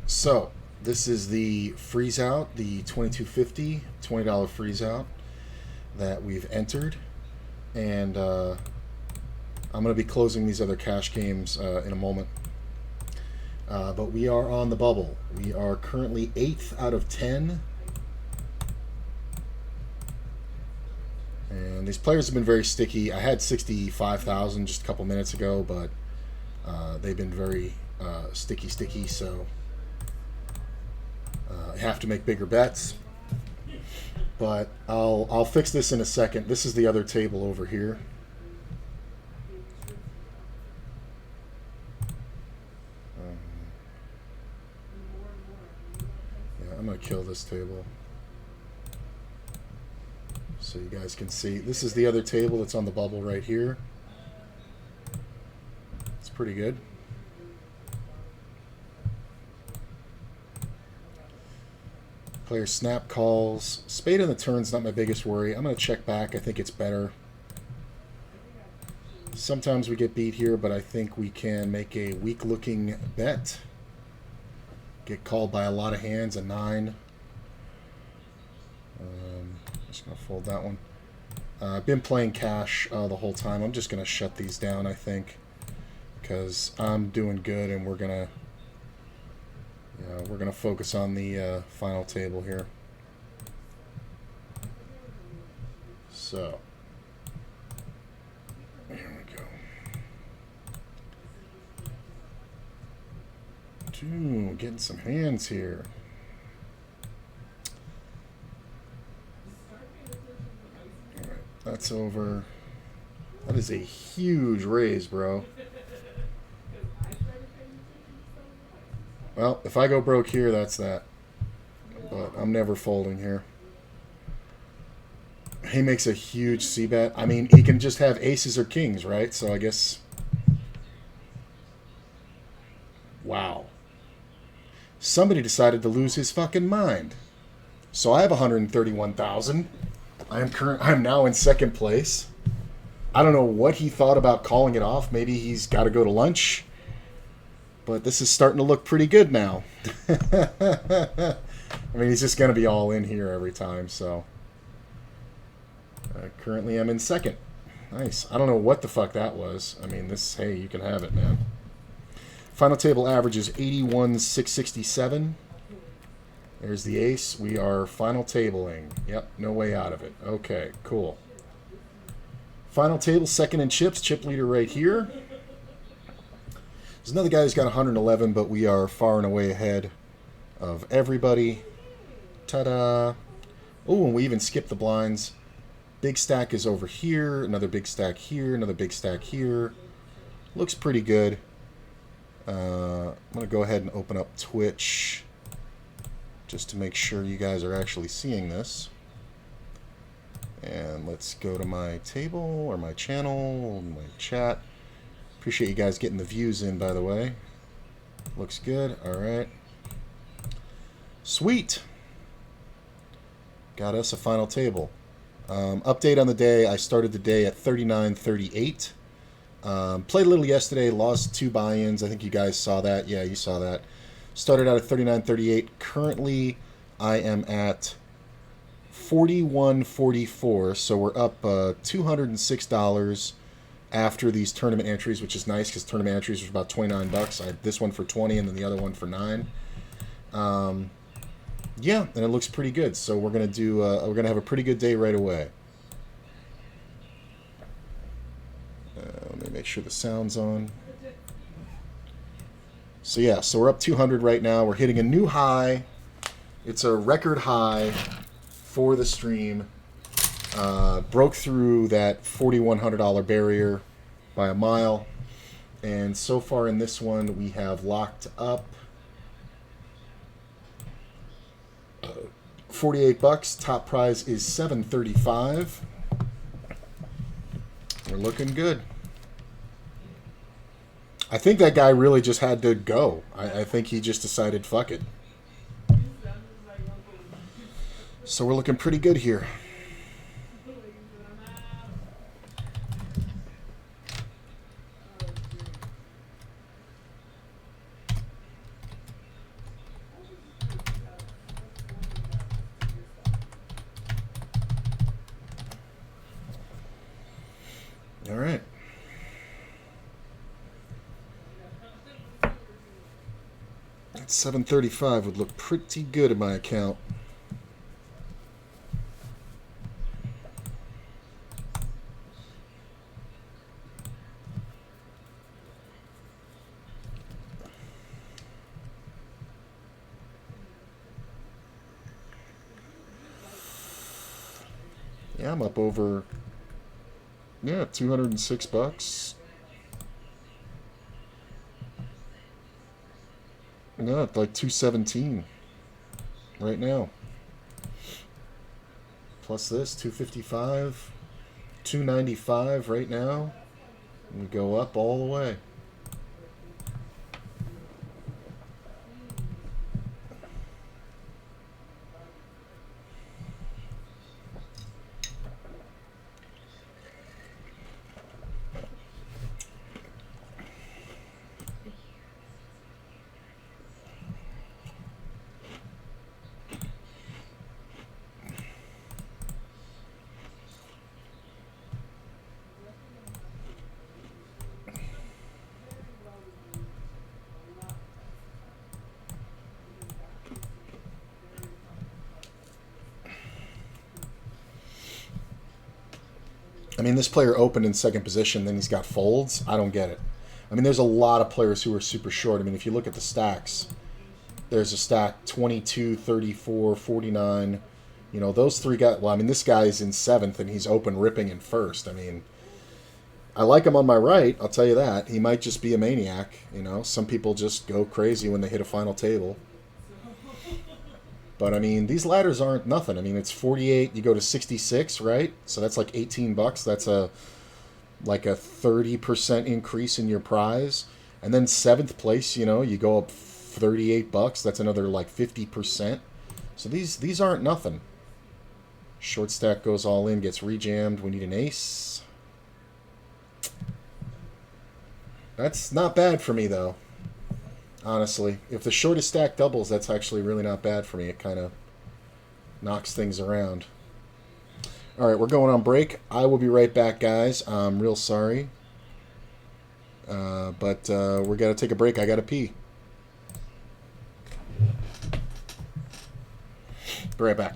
So, this is the freeze out, the 2250 $20 freeze out that we've entered. And I'm going to be closing these other cash games in a moment. But we are on the bubble. We are currently 8th out of 10. And these players have been very sticky. I had 65,000 just a couple minutes ago, but they've been very sticky, so I have to make bigger bets. But I'll fix this in a second. This is the other table over here. Yeah, I'm going to kill this table so you guys can see. This is the other table that's on the bubble right here. It's pretty good. Player snap calls. Spade on the turn's not my biggest worry. I'm going to check back. I think it's better. Sometimes we get beat here, but I think we can make a weak-looking bet. Get called by a lot of hands, a 9. Just going to fold that one. I've been playing cash the whole time. I'm just going to shut these down, I think, because I'm doing good, and we're going to focus on the final table here. So, here we go. Ooh, getting some hands here. All right, that's over. That is a huge raise, bro. Well, if I go broke here, that's that. But I'm never folding here. He makes a huge c-bet. I mean, he can just have aces or kings, right? So I guess... Wow. Somebody decided to lose his fucking mind. So I have 131,000. I'm now in second place. I don't know what he thought about calling it off. Maybe he's got to go to lunch. But this is starting to look pretty good now. I mean, he's just going to be all in here every time, so... currently, I'm in second. Nice. I don't know what the fuck that was. I mean, hey, you can have it, man. Final table average is 81,667. There's the ace. We are final tabling. Yep, no way out of it. Okay, cool. Final table, second in chips. Chip leader right here. There's another guy who's got 111, but we are far and away ahead of everybody. Ta-da. Oh, and we even skipped the blinds. Big stack is over here. Another big stack here. Another big stack here. Looks pretty good. I'm going to go ahead and open up Twitch just to make sure you guys are actually seeing this. And let's go to my table or my channel, my chat. Appreciate you guys getting the views in, by the way. Looks good. All right. Sweet. Got us a final table. Update on the day. I started the day at 39.38. Played a little yesterday. Lost 2 buy-ins. I think you guys saw that. Yeah, you saw that. Started out at 39.38. Currently, I am at 41.44. So we're up $206 after these tournament entries, which is nice because tournament entries was about $29. I had this one for 20 and then the other one for 9. Yeah, and it looks pretty good. So we're gonna have a pretty good day right away. Let me make sure the sound's on. So yeah, so we're up 200 right now. We're hitting a new high. It's a record high for the stream. Broke through that $4,100 barrier by a mile. And so far in this one, we have locked up $48. Top prize is $735. We're looking good. I think that guy really just had to go. I think he just decided, fuck it. So we're looking pretty good here. 735 would look pretty good in my account. Yeah, I'm up over, yeah, $206. No, it's like 217 right now. Plus this, 255, 295 right now. We go up all the way. I mean, this player opened in second position, then he's got folds. I don't get it. I mean, there's a lot of players who are super short. I mean, if you look at the stacks, there's a stack 22, 34, 49. You know, those three guys. Well, I mean, this guy's in seventh and he's open ripping in first. I mean, I like him on my right, I'll tell you that. He might just be a maniac. You know, some people just go crazy when they hit a final table. But I mean, these ladders aren't nothing. I mean, it's 48. You go to 66, right? So that's like $18. That's a like a 30% increase in your prize. And then seventh place, you know, you go up $38. That's another like 50%. So these aren't nothing. Short stack goes all in, gets rejammed. We need an ace. That's not bad for me though. Honestly, if the shortest stack doubles, that's actually really not bad for me. It kind of knocks things around. All right, we're going on break. I will be right back, guys. I'm real sorry. But we're going to take a break. I got to pee. Be right back.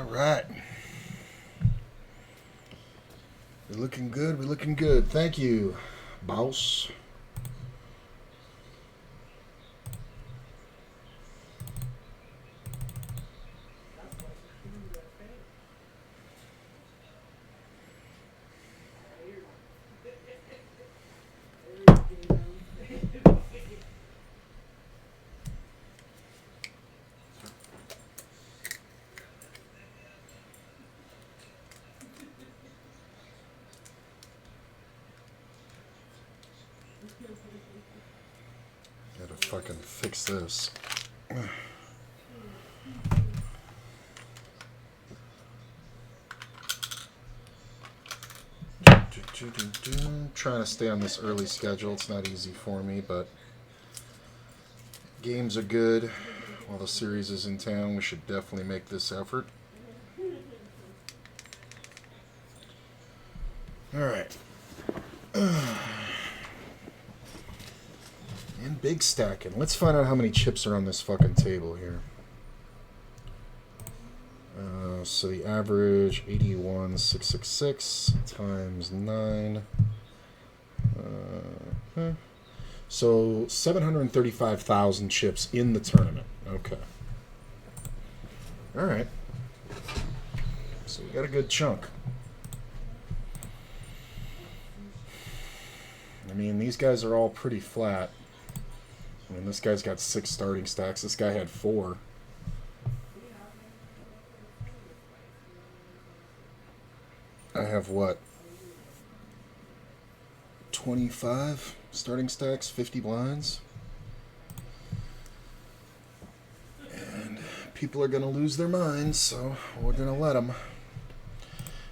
right. We're looking good. We're looking good. Thank you, boss. Gotta fucking fix this. Trying to stay on this early schedule. It's not easy for me, but games are good. While the series is in town, we should definitely make this effort. Alright. And big stacking. Let's find out how many chips are on this fucking table here. So the average 81,666 times 9. So 735,000 chips in the tournament. Okay. All right. So we got a good chunk. I mean, these guys are all pretty flat. I mean, this guy's got 6 starting stacks. This guy had 4. I have what? 25 starting stacks, 50 blinds. And people are going to lose their minds, so we're going to let them.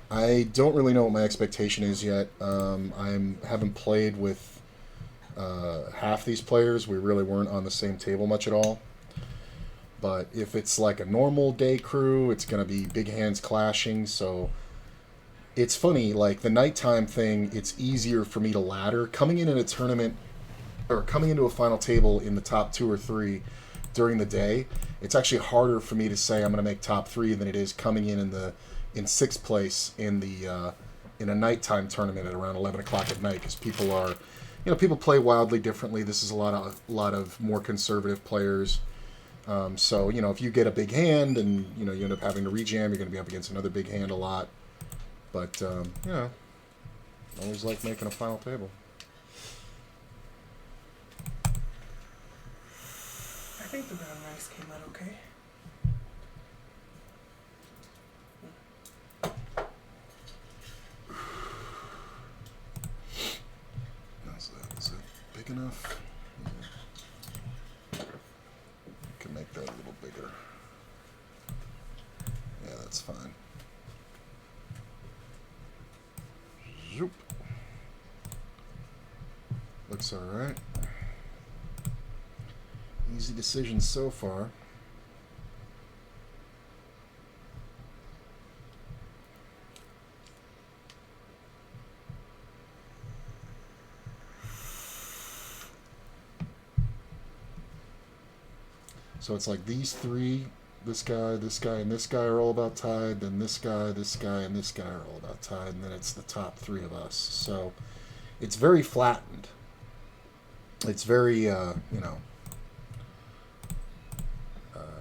I don't really know what my expectation is yet. I haven't played with half these players. We really weren't on the same table much at all. But if it's like a normal day crew, it's going to be big hands clashing, so... It's funny, like the nighttime thing, it's easier for me to ladder. Coming in a tournament, or coming into a final table in the top 2 or 3 during the day, it's actually harder for me to say I'm going to make top 3 than it is coming in 6th place in a nighttime tournament at around 11 o'clock at night, because people are, people play wildly differently. This is a lot of more conservative players. So, if you get a big hand and, you end up having to rejam, you're going to be up against another big hand a lot. But, always like making a final table. I think the brown rice came out okay. How's that? Is it big enough? Yeah. Can make that a little bigger. Yeah, that's fine. Zoop. Looks alright. Easy decision so far. So it's like these 3, this guy, and this guy are all about tied, then this guy, and this guy are all about tied, and then it's the top 3 of us. So it's very flattened. It's very,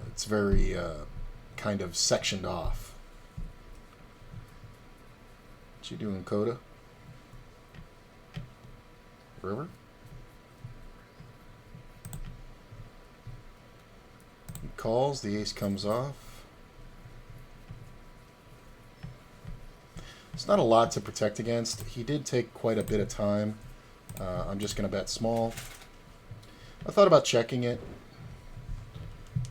it's very kind of sectioned off. What you doing, Coda? River? He calls, the ace comes off. It's not a lot to protect against. He did take quite a bit of time. I'm just going to bet small. I thought about checking it,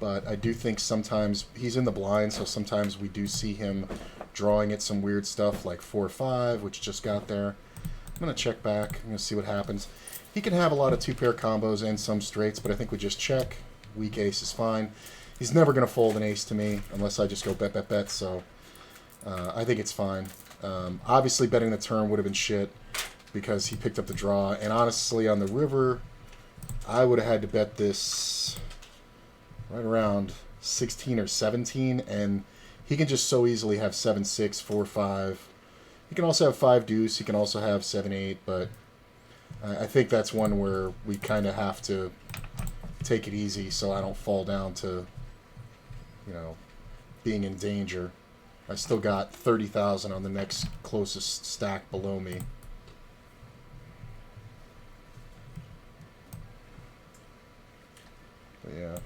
but I do think sometimes he's in the blind, so sometimes we do see him drawing at some weird stuff like 4-5, which just got there. I'm going to check back. I'm going to see what happens. He can have a lot of 2-pair combos and some straights, but I think we just check. Weak ace is fine. He's never going to fold an ace to me unless I just go bet, so I think it's fine. Obviously, betting the turn would have been shit because he picked up the draw, and honestly, on the river, I would have had to bet this right around 16 or 17, and he can just so easily have 7-6, 4-5. He can also have 5 deuce. He can also have 7-8, but I think that's one where we kind of have to take it easy so I don't fall down to, you know, being in danger. I still got 30,000 on the next closest stack below me. But yeah.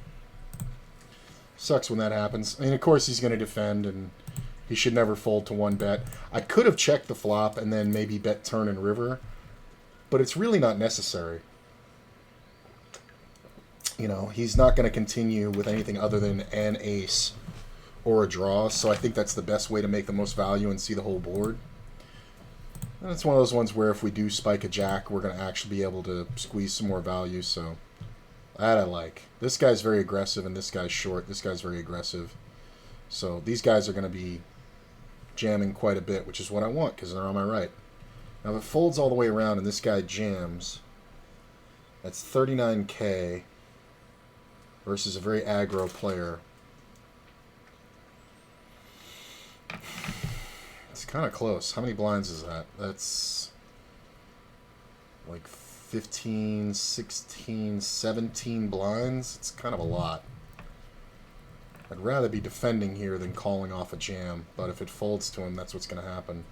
Sucks when that happens. I mean, of course he's going to defend, and he should never fold to 1 bet. I could have checked the flop and then maybe bet turn and river, but it's really not necessary. You know, he's not going to continue with anything other than an ace or a draw, so I think that's the best way to make the most value and see the whole board. And it's one of those ones where if we do spike a jack, we're going to actually be able to squeeze some more value, so that I like. This guy's very aggressive, and this guy's short. This guy's very aggressive. So these guys are going to be jamming quite a bit, which is what I want because they're on my right. Now, if it folds all the way around and this guy jams, that's 39K versus a very aggro player. It's kind of close. How many blinds is that? That's like 15, 16, 17 blinds. It's kind of a lot. I'd rather be defending here than calling off a jam, but if it folds to him, that's what's going to happen.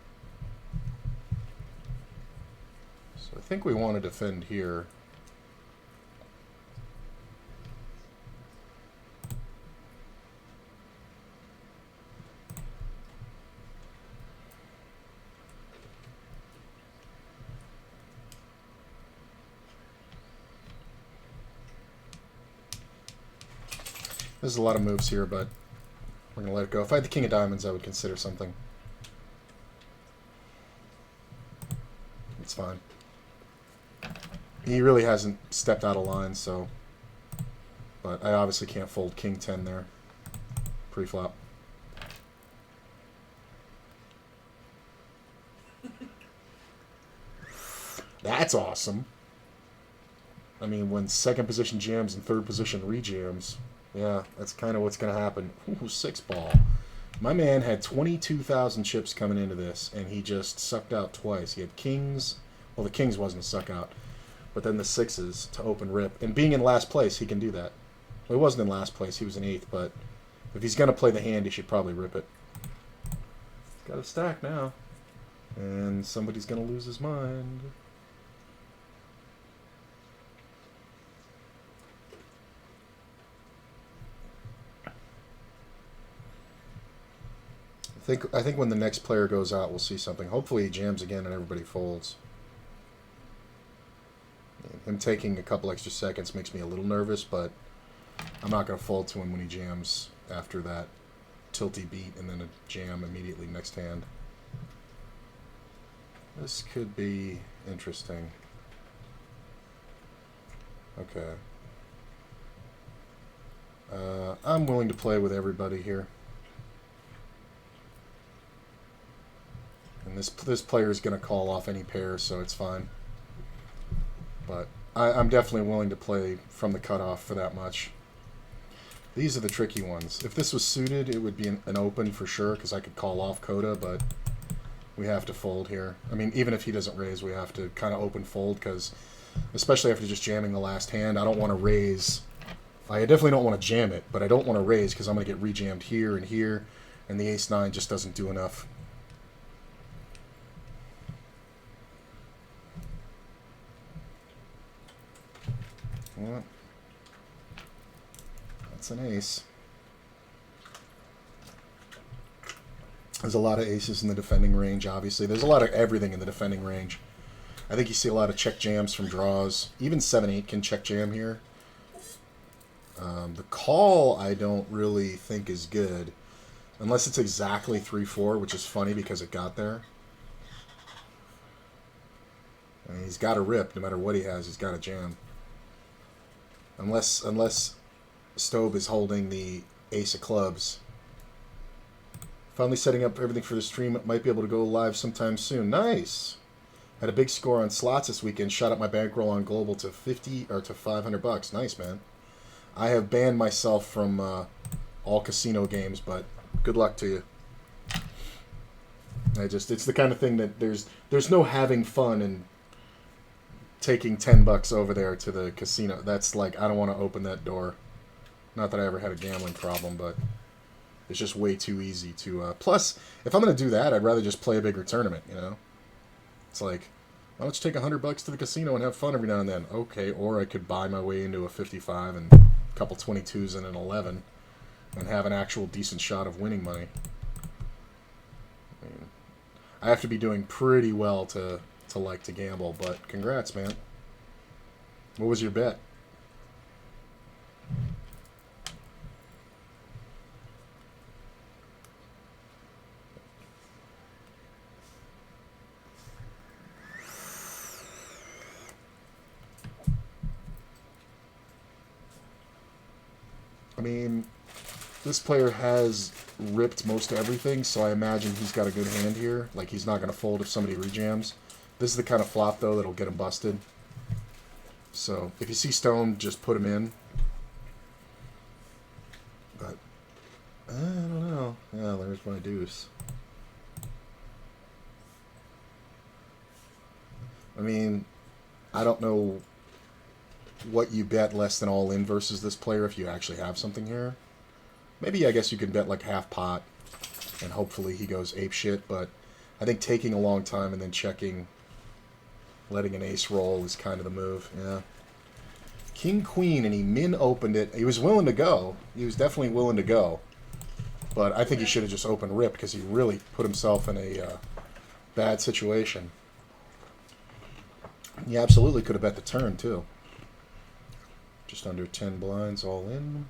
So I think we want to defend here. There's a lot of moves here, but we're going to let it go. If I had the king of diamonds, I would consider something. It's fine. He really hasn't stepped out of line, so... But I obviously can't fold king 10 there. Pre-flop. That's awesome. I mean, when second position jams and third position rejams... Yeah, that's kind of what's going to happen. Ooh, 6 ball. My man had 22,000 chips coming into this, and he just sucked out twice. He had kings. Well, the kings wasn't a suck out, but then the 6s to open rip. And being in last place, he can do that. Well, he wasn't in last place. He was in 8th, but if he's going to play the hand, he should probably rip it. Got a stack now. And somebody's going to lose his mind. I think when the next player goes out, we'll see something. Hopefully he jams again and everybody folds. Him taking a couple extra seconds makes me a little nervous, but I'm not going to fold to him when he jams after that tilty beat and then a jam immediately next hand. This could be interesting. Okay. I'm willing to play with everybody here. And this player is going to call off any pair, so it's fine. But I'm definitely willing to play from the cutoff for that much. These are the tricky ones. If this was suited, it would be an open for sure, because I could call off Coda, but we have to fold here. I mean, even if he doesn't raise, we have to kind of open fold, because especially after just jamming the last hand, I don't want to raise. I definitely don't want to jam it, but I don't want to raise because I'm going to get rejammed here, and the ace-9 just doesn't do enough. Well, that's an ace. There's a lot of aces in the defending range, obviously. There's a lot of everything in the defending range. I think you see a lot of check jams from draws. Even 7-8 can check jam here. The call I don't really think is good. Unless it's exactly 3-4, which is funny because it got there. I mean, he's got to rip. No matter what he has, he's got to jam. Unless Stobe is holding the ace of clubs. Finally setting up everything for the stream. Might be able to go live sometime soon. Nice. Had a big score on slots this weekend. Shot up my bankroll on Global to 50 or to $500. Nice, man. I have banned myself from all casino games, but Good luck to you. It's the kind of thing that there's no having fun and taking $10 over there to the casino. That's like, I don't want to open that door. Not that I ever had a gambling problem, but it's just way too easy to. Plus, if I'm going to do that, I'd rather just play a bigger tournament. You know, it's like, why don't you take $100 to the casino and have fun every now and then? Okay, or I could buy my way into a 55 and a couple 22s and an 11, and have an actual decent shot of winning money. I have to be doing pretty well to like to gamble, but congrats, man. What was your bet? I mean, this player has ripped most everything, so I imagine he's got a good hand here. Like, he's not going to fold if somebody rejams. This is the kind of flop, though, that'll get him busted. So, if you see stone, just put him in. But, I don't know. Yeah, there's my deuce. I mean, I don't know what you bet less than all in versus this player if you actually have something here. Maybe, I guess you can bet like half pot, and hopefully he goes ape shit, but I think taking a long time and then checking, letting an ace roll is kind of the move, yeah. King, queen, and he min-opened it. He was willing to go. He was definitely willing to go. But I think he should have just opened rip because he really put himself in a bad situation. He absolutely could have bet the turn, too. Just under 10 blinds all in.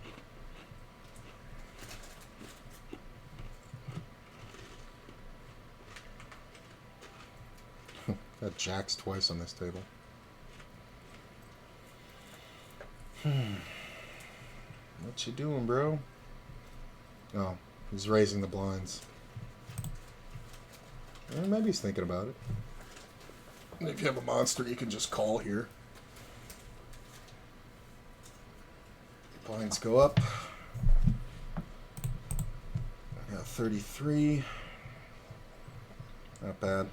Got jacks twice on this table. What you doing, bro? Oh, he's raising the blinds. Maybe he's thinking about it. And if you have a monster, you can just call here. Blinds go up. I got 33. Not bad.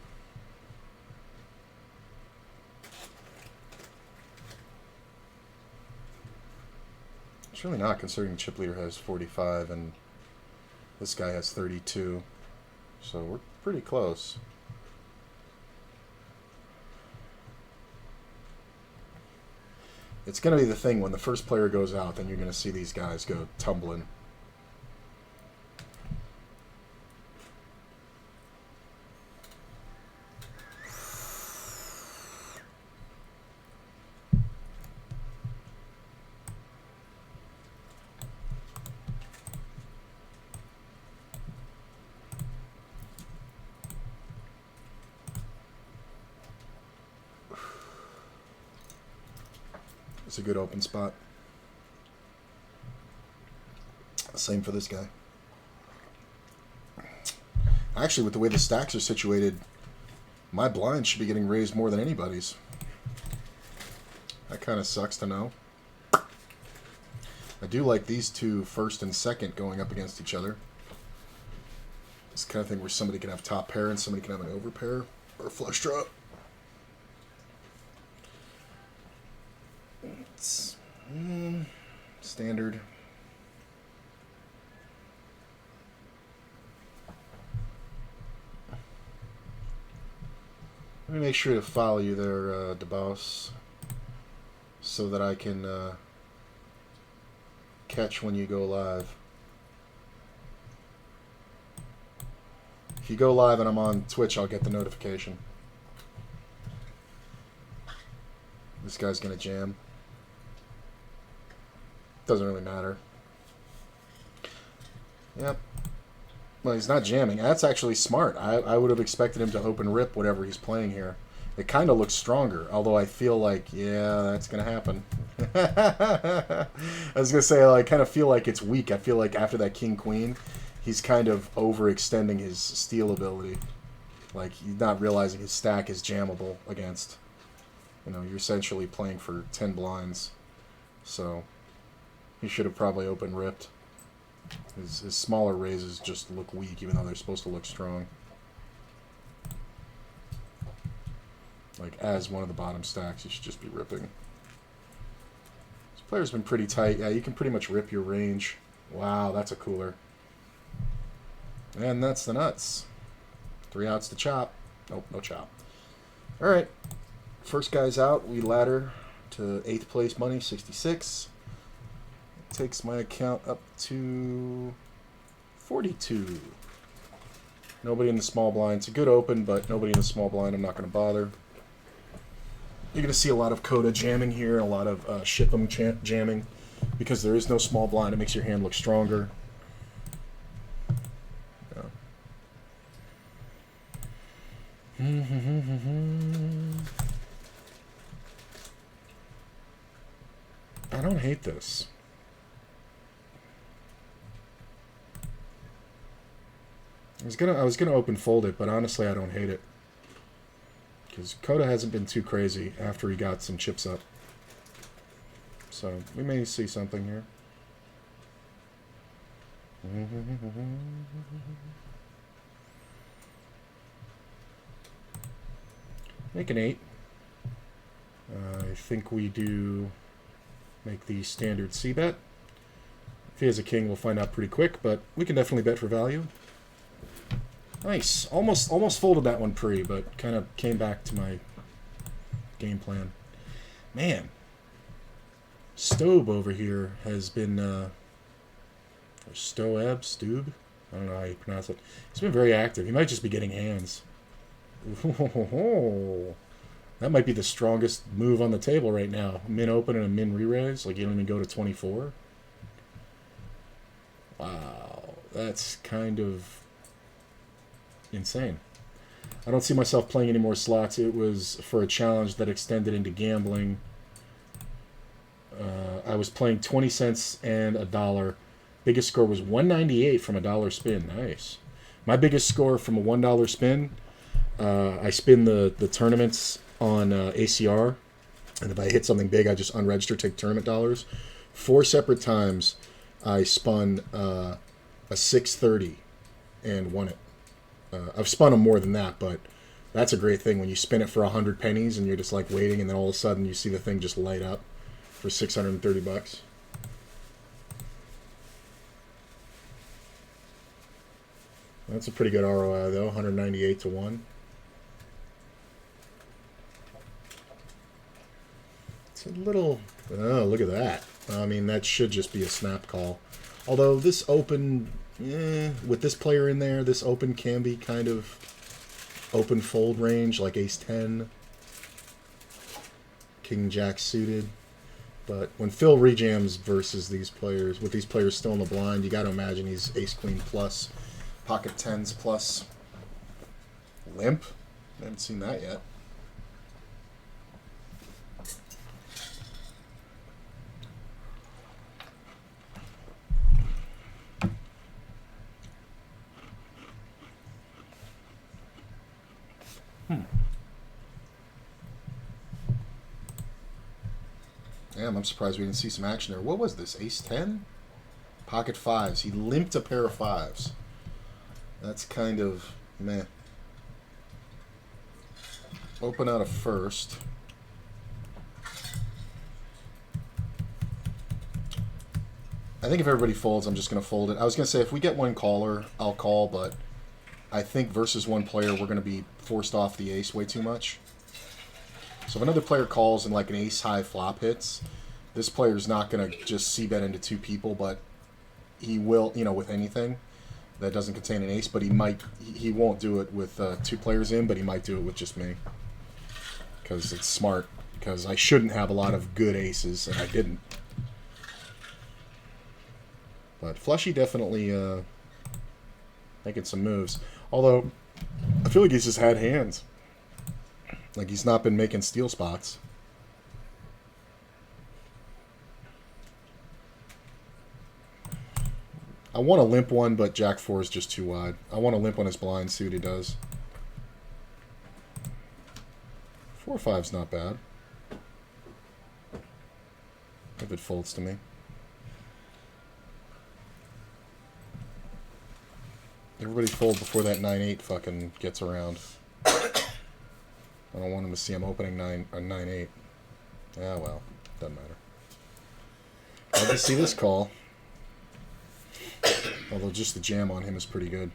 It's really not, considering chip leader has 45 and this guy has 32. So we're pretty close. It's going to be the thing, when the first player goes out, then you're going to see these guys go tumbling. It's a good open spot. Same for this guy. Actually, with the way the stacks are situated, my blind should be getting raised more than anybody's. That kind of sucks to know. I do like these two, first and second, going up against each other. It's the kind of thing where somebody can have top pair and somebody can have an over pair or a flush draw. It's standard. Let me make sure to follow you there, DeBoss, so that I can catch when you go live. If you go live and I'm on Twitch, I'll get the notification. This guy's gonna jam. Doesn't really matter. Yep. Well, he's not jamming. That's actually smart. I would have expected him to open rip whatever he's playing here. It kind of looks stronger, although I feel like, yeah, that's going to happen. I was going to say, I kind of feel like it's weak. I feel like after that king-queen, he's kind of overextending his steal ability. Like, he's not realizing his stack is jammable against. You know, you're essentially playing for 10 blinds. So, he should have probably open ripped. His smaller raises just look weak, even though they're supposed to look strong. Like, as one of the bottom stacks, you should just be ripping. This player's been pretty tight. Yeah, you can pretty much rip your range. Wow, that's a cooler. And that's the nuts. 3 outs to chop. Nope, no chop. All right. First guy's out. We ladder to 8th place money, 66. Takes my account up to 42. Nobody in the small blind. It's a good open, but nobody in the small blind. I'm not going to bother. You're going to see a lot of Coda jamming here, and a lot of Ship'em jamming, because there is no small blind. It makes your hand look stronger. I don't hate this. I was gonna open fold it, but honestly I don't hate it. Because Coda hasn't been too crazy after he got some chips up. So we may see something here. Make an 8. I think we do make the standard C bet. If he has a king, we'll find out pretty quick, but we can definitely bet for value. Nice. Almost folded that one pre, but kind of came back to my game plan. Man. Stobe over here has been, Stoeb? Stube? I don't know how you pronounce it. He's been very active. He might just be getting hands. Ooh, that might be the strongest move on the table right now. Min open and a min re-raise. Like, you don't even go to 24. Wow. That's kind of insane. I don't see myself playing any more slots. It was for a challenge that extended into gambling. I was playing 20 cents and $1. Biggest score was 198 from a $1 spin. Nice. My biggest score from a $1 spin, I spin the tournaments on ACR, and if I hit something big, I just unregister, take tournament dollars. 4 separate times, I spun a 630 and won it. I've spun them more than that, but that's a great thing when you spin it for 100 pennies and you're just like waiting, and then all of a sudden you see the thing just light up for $630. That's a pretty good ROI though, 198 to 1. It's a little, oh, look at that. I mean, that should just be a snap call. Although this open, with this player in there, this open can be kind of open fold range, like ace-10, king-jack suited. But when Phil rejams versus these players, with these players still in the blind, you got to imagine he's ace-queen plus, pocket tens plus, limp. I haven't seen that yet. Damn, I'm surprised we didn't see some action there. What was this? Ace-10? Pocket fives. He limped a pair of fives. That's kind of meh. Open out a first. I think if everybody folds, I'm just going to fold it. I was going to say if we get one caller, I'll call, but I think versus one player, we're going to be forced off the ace way too much. So if another player calls and like an ace-high flop hits, this player's not going to just c-bet into 2 people, but he will, you know, with anything that doesn't contain an ace, but he won't do it with 2 players in, but he might do it with just me. Because it's smart, because I shouldn't have a lot of good aces, and I didn't. But Fleshy definitely making some moves. Although, I feel like he's just had hands. Like, he's not been making steal spots. I want to limp one, but Jack 4 is just too wide. I want to limp on his blind, see what he does. 4-5's not bad. If it folds to me. Everybody fold before that 9-8 fucking gets around. I don't want him to see him opening 9-8. Ah, well, doesn't matter. Love to see this call. Although just the jam on him is pretty good.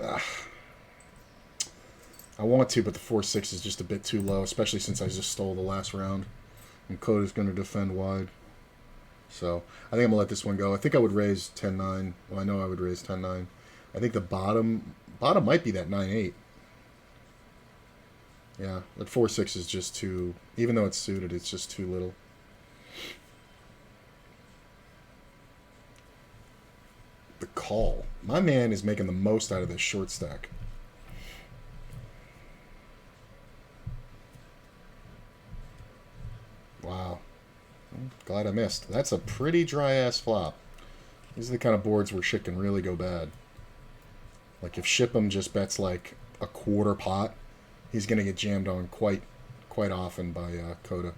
Ah. I want to, but the 4-6 is just a bit too low, especially since I just stole the last round. And Coda's going to defend wide. So, I think I'm going to let this one go. I think I would raise 10-9. Well, I know I would raise 10-9. I think the bottom might be that 9-8. Yeah, that 4-6 is just too... Even though it's suited, it's just too little. The call. My man is making the most out of this short stack. Wow. Glad I missed. That's a pretty dry-ass flop. These are the kind of boards where shit can really go bad. Like, if Shipham just bets, like, a quarter pot, he's going to get jammed on quite often by Coda.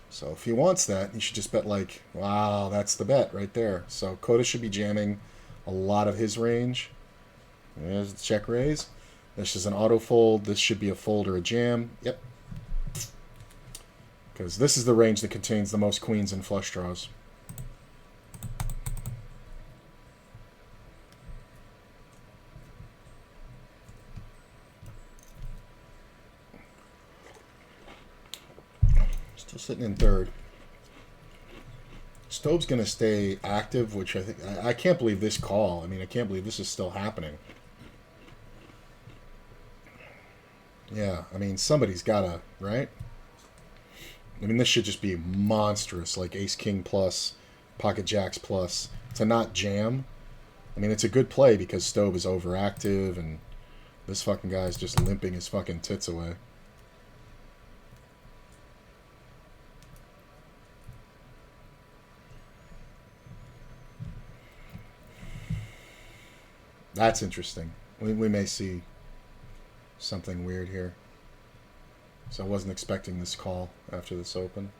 So if he wants that, he should just bet, like, wow, that's the bet right there. So Coda should be jamming a lot of his range. There's the check raise. This is an auto fold. This should be a fold or a jam. Yep. Because this is the range that contains the most queens and flush draws. Still sitting in third. Stove's going to stay active, which I think... I can't believe this call. I mean, I can't believe this is still happening. Yeah, I mean, somebody's got to, right? I mean, this should just be monstrous, like Ace-King plus, Pocket Jacks plus, to not jam. I mean, it's a good play because Stove is overactive, and this fucking guy's just limping his fucking tits away. That's interesting. We may see something weird here. So I wasn't expecting this call after this open.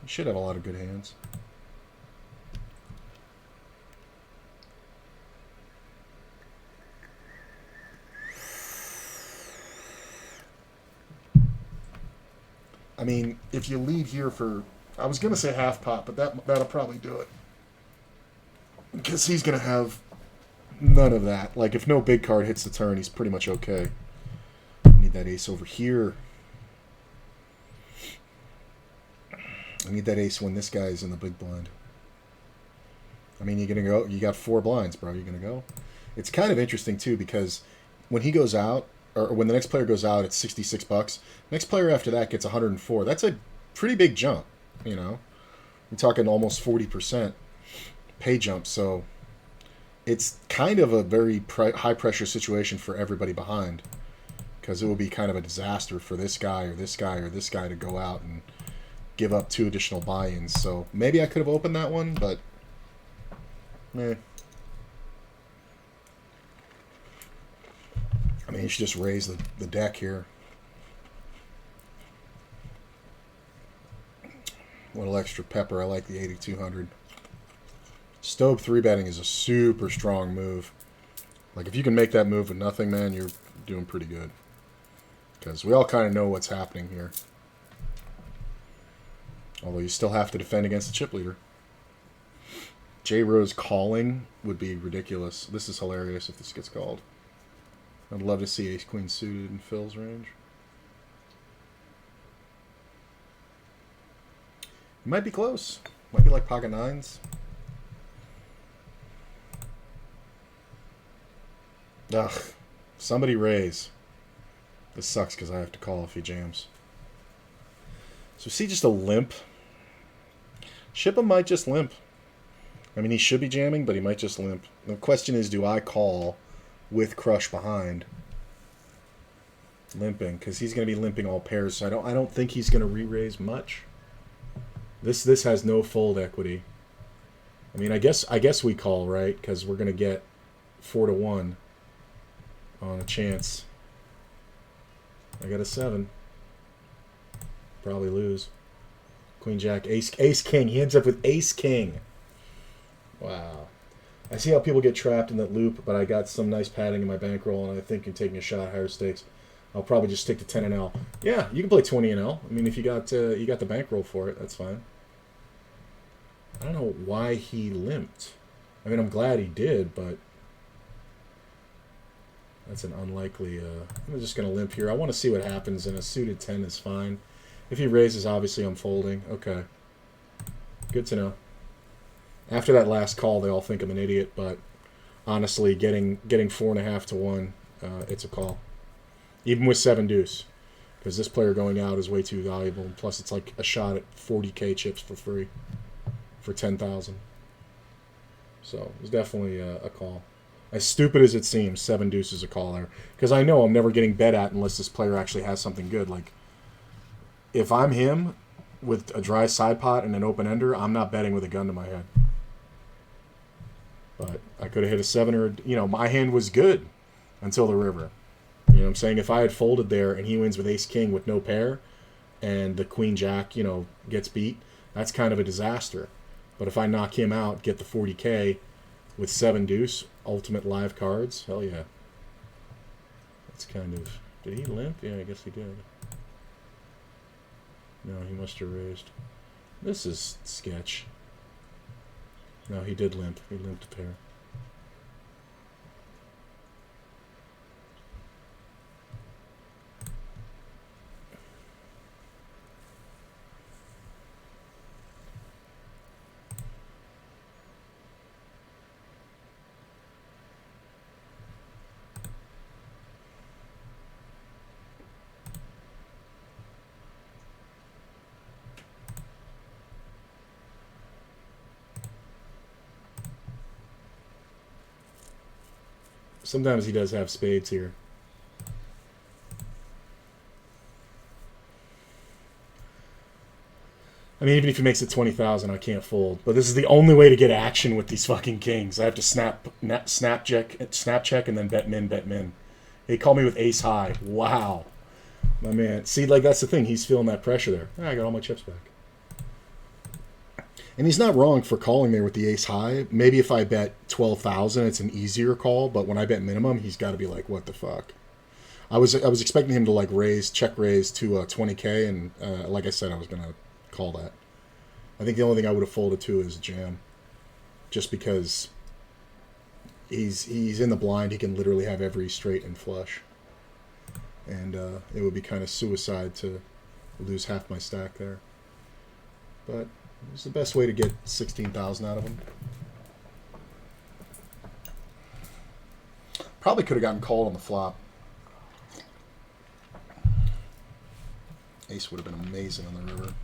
You should have a lot of good hands. I mean, if you lead here for... I was going to say half pot, but that'll probably do it. Because he's going to have none of that. Like, if no big card hits the turn, he's pretty much okay. I need that ace over here. I need that ace when this guy's in the big blind. I mean, you're going to go... You got 4 blinds, bro. You're going to go. It's kind of interesting, too, because when he goes out, or when the next player goes out, it's $66. Next player after that gets 104. That's a pretty big jump, you know? We're talking almost 40% pay jump, so it's kind of a very high-pressure situation for everybody behind, because it will be kind of a disaster for this guy or this guy or this guy to go out and give up 2 additional buy-ins. So maybe I could have opened that one, but meh. I mean, you should just raise the deck here. A little extra pepper. I like the 8,200. Stove 3-betting is a super strong move. Like, if you can make that move with nothing, man, you're doing pretty good. Because we all kind of know what's happening here. Although you still have to defend against the chip leader. J. Rose calling would be ridiculous. This is hilarious if this gets called. I'd love to see Ace-Queen suited in Phil's range. It might be close. Might be like pocket nines. Ugh. Somebody raise. This sucks because I have to call if he jams. So see just a limp. Shipham might just limp. I mean, he should be jamming, but he might just limp. The question is, do I call with crush behind? Limping, because he's going to be limping all pairs, so I don't think he's going to re-raise much. This has no fold equity. I mean, I guess we call, right? Because we're going to get 4-1 on a chance. I got a 7. Probably lose. Queen Jack, Ace King. He ends up with Ace King. Wow. I see how people get trapped in that loop, but I got some nice padding in my bankroll, and I think in taking a shot higher stakes, I'll probably just stick to 10 and L. Yeah, you can play 20 and L. I mean, if you got the bankroll for it, that's fine. I don't know why he limped. I mean, I'm glad he did, but that's an unlikely. I'm just gonna limp here. I want to see what happens, and a suited 10 is fine. If he raises, obviously I'm folding. Okay, good to know. After that last call, they all think I'm an idiot, but honestly, getting 4.5 to 1, it's a call. Even with 7 deuce, because this player going out is way too valuable. And plus, it's like a shot at 40k chips for free for 10,000. So it's definitely a call. As stupid as it seems, 7 deuce is a call there, because I know I'm never getting bet at unless this player actually has something good. Like if I'm him with a dry side pot and an open ender, I'm not betting with a gun to my head. But I could have hit a 7 or my hand was good until the river. You know what I'm saying? If I had folded there and he wins with ace king with no pair and the queen jack, gets beat, that's kind of a disaster. But if I knock him out, get the 40k with 7 deuce, ultimate live cards, hell yeah. That's kind of... Did he limp? Yeah, I guess he did. No, he must have raised. This is sketch. No, he did limp. He limped a pair. Sometimes he does have spades here. I mean, even if he makes it 20,000, I can't fold. But this is the only way to get action with these fucking kings. I have to snap check, and then bet min. He called me with ace high. Wow, my man. See, like that's the thing. He's feeling that pressure there. I got all my chips back. And he's not wrong for calling there with the ace high. Maybe if I bet 12,000, it's an easier call. But when I bet minimum, he's got to be like, what the fuck? I was expecting him to like check raise to 20k, and like I said, I was gonna call that. I think the only thing I would have folded to is jam, just because he's in the blind. He can literally have every straight and flush, and it would be kind of suicide to lose half my stack there. But it's the best way to get 16,000 out of him. Probably could have gotten called on the flop. Ace would have been amazing on the river.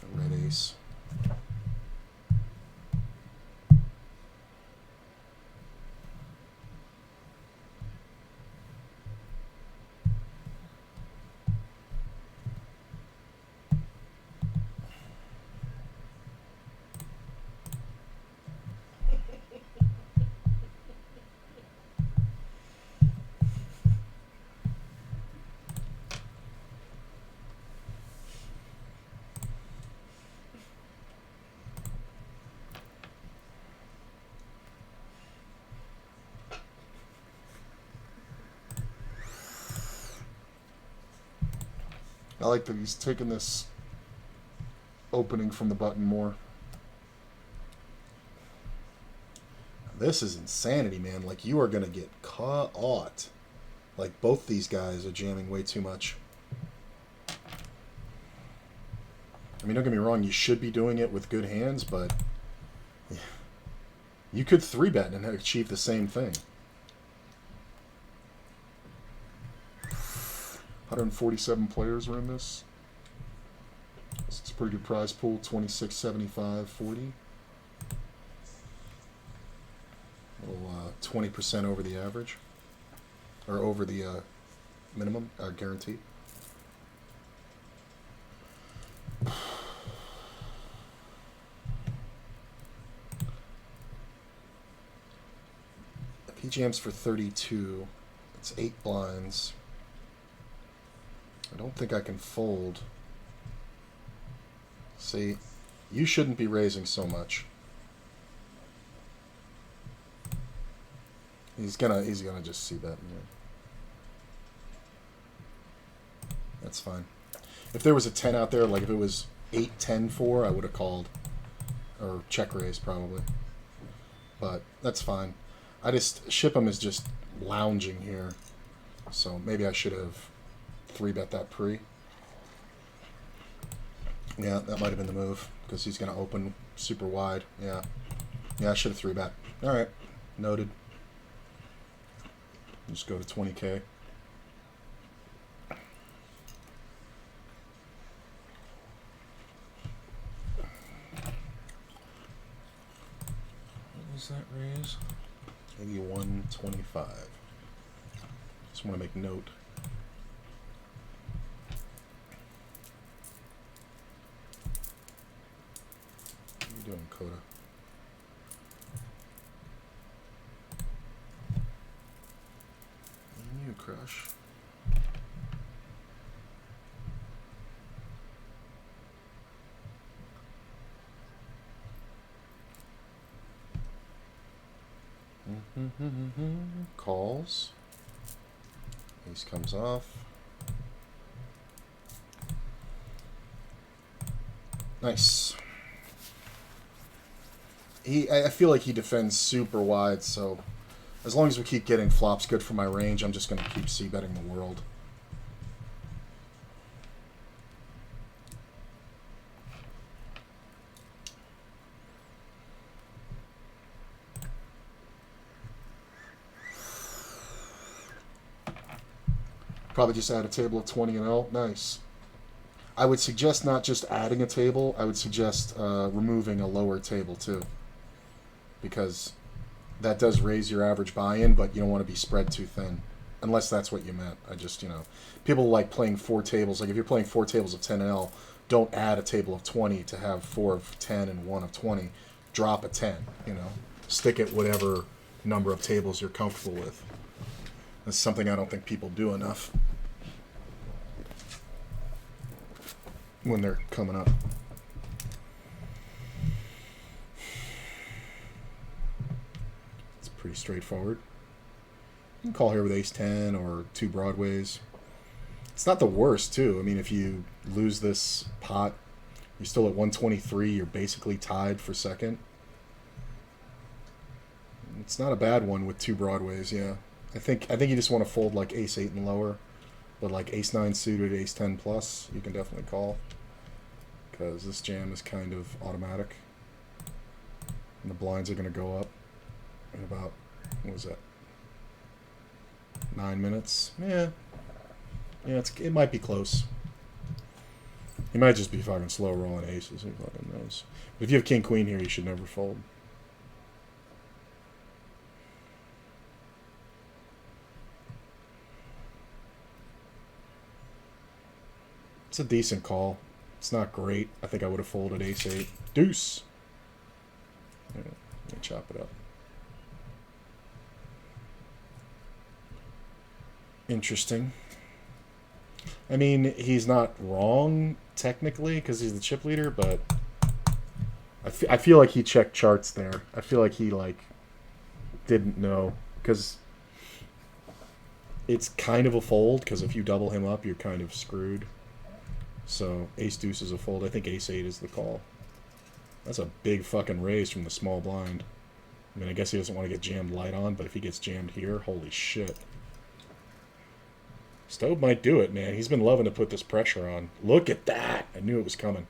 A red ace. I like that he's taking this opening from the button more. This is insanity, man. Like, you are going to get caught. Like, both these guys are jamming way too much. I mean, don't get me wrong, you should be doing it with good hands, but you could 3-bet and achieve the same thing. 147 players are in this. It's a pretty good prize pool, 26, 75, 40. Well, 20% over the average, or over the minimum, guaranteed. If he jams for 32, it's 8 blinds. I don't think I can fold. See, you shouldn't be raising so much. He's gonna just see bet. Yeah. That's fine. If there was a 10 out there, like if it was 8-10-4, I would have called. Or check raise, probably. But that's fine. I just... Shipham is just lounging here. So maybe I should have 3-bet that pre. Yeah, that might have been the move. Because he's going to open super wide. Yeah. Yeah, I should have 3-bet. Alright. Noted. Just go to 20K. That raise 81.25. Just want to make note. What are you doing, Coda? And you, Crush. Calls. Ace comes off. Nice. I feel like he defends super wide, so as long as we keep getting flops good for my range, I'm just going to keep c-betting the world. Probably just add a table of 20 and L. Nice. I would suggest not just adding a table. I would suggest removing a lower table too. Because that does raise your average buy-in, but you don't want to be spread too thin. Unless that's what you meant. I just, people like playing 4 tables. Like if you're playing 4 tables of 10 and L, don't add a table of 20 to have 4 of 10 and 1 of 20. Drop a 10, Stick at whatever number of tables you're comfortable with. That's something I don't think people do enough when they're coming up. It's pretty straightforward. You can call here with ace-10 or 2 broadways. It's not the worst, too. I mean, if you lose this pot, you're still at 123. You're basically tied for second. It's not a bad one with 2 broadways, yeah. I think you just want to fold like ace-8 and lower. But like ace-9 suited, ace-10 plus, you can definitely call. Because this jam is kind of automatic. And the blinds are going to go up in about, what was that? 9 minutes? Yeah. Yeah, it might be close. He might just be fucking slow rolling aces. Who fucking knows? But if you have king-queen here, you should never fold. It's a decent call. It's not great. I think I would have folded ace-8. Deuce! Yeah, let me chop it up. Interesting. I mean, he's not wrong, technically, because he's the chip leader, but I feel like he checked charts there. I feel like he, didn't know, because it's kind of a fold, because if you double him up, you're kind of screwed. So, ace-deuce is a fold. I think ace-8 is the call. That's a big fucking raise from the small blind. I mean, I guess he doesn't want to get jammed light on, but if he gets jammed here, holy shit. Stove might do it, man. He's been loving to put this pressure on. Look at that! I knew it was coming.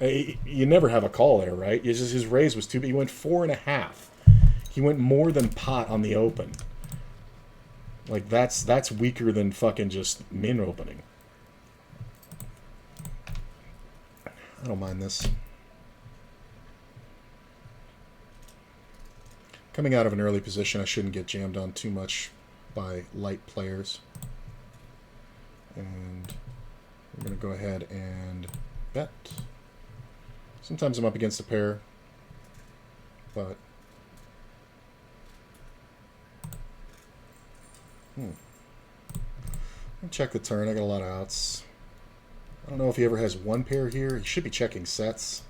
Hey, you never have a call there, right? It's just his raise was too big. He went 4.5. He went more than pot on the open. Like, that's weaker than fucking just min opening. I don't mind this. Coming out of an early position, I shouldn't get jammed on too much by light players. And we're going to go ahead and bet. Sometimes I'm up against a pair, but check the turn. I got a lot of outs. I don't know if he ever has one pair here. He should be checking sets.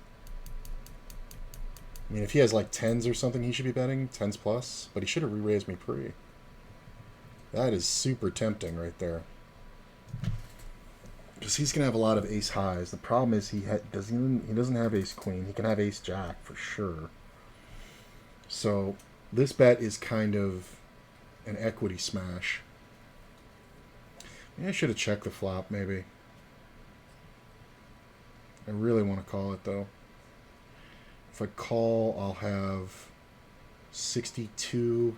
I mean, if he has like 10s or something, he should be betting 10s plus. But he should have re-raised me pre. That is super tempting right there. Because he's gonna have a lot of ace highs. The problem is he doesn't have ace queen. He can have ace jack for sure. So this bet is kind of an equity smash. Maybe I should have checked the flop. Maybe. I really want to call it though. If I call, I'll have 62,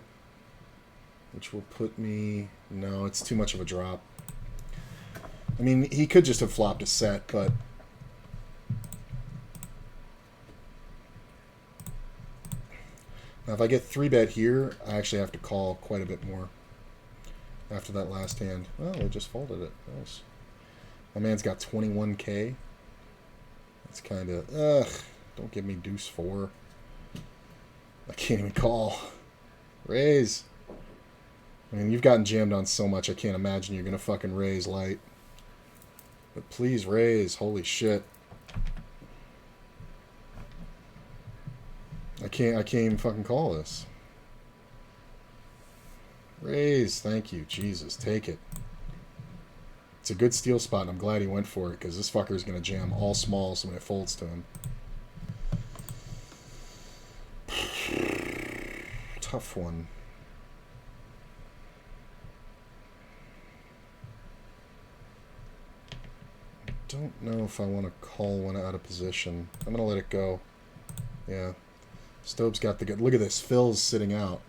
which will put me... No, it's too much of a drop. I mean, he could just have flopped a set, but... Now, if I get 3-bet here, I actually have to call quite a bit more after that last hand. Oh, they just folded it. Nice. My man's got 21K. That's kind of... Ugh. Don't give me deuce 4. I can't even call. Raise. I mean, you've gotten jammed on so much, I can't imagine you're going to fucking raise light. But please raise. Holy shit. I can't even fucking call this. Raise. Thank you. Jesus, take it. It's a good steal spot, and I'm glad he went for it, because this fucker is going to jam all smalls when it folds to him. Tough one. Don't know if I want to call one out of position. I'm going to let it go. Yeah. Stobe's got the good... Look at this. Phil's sitting out.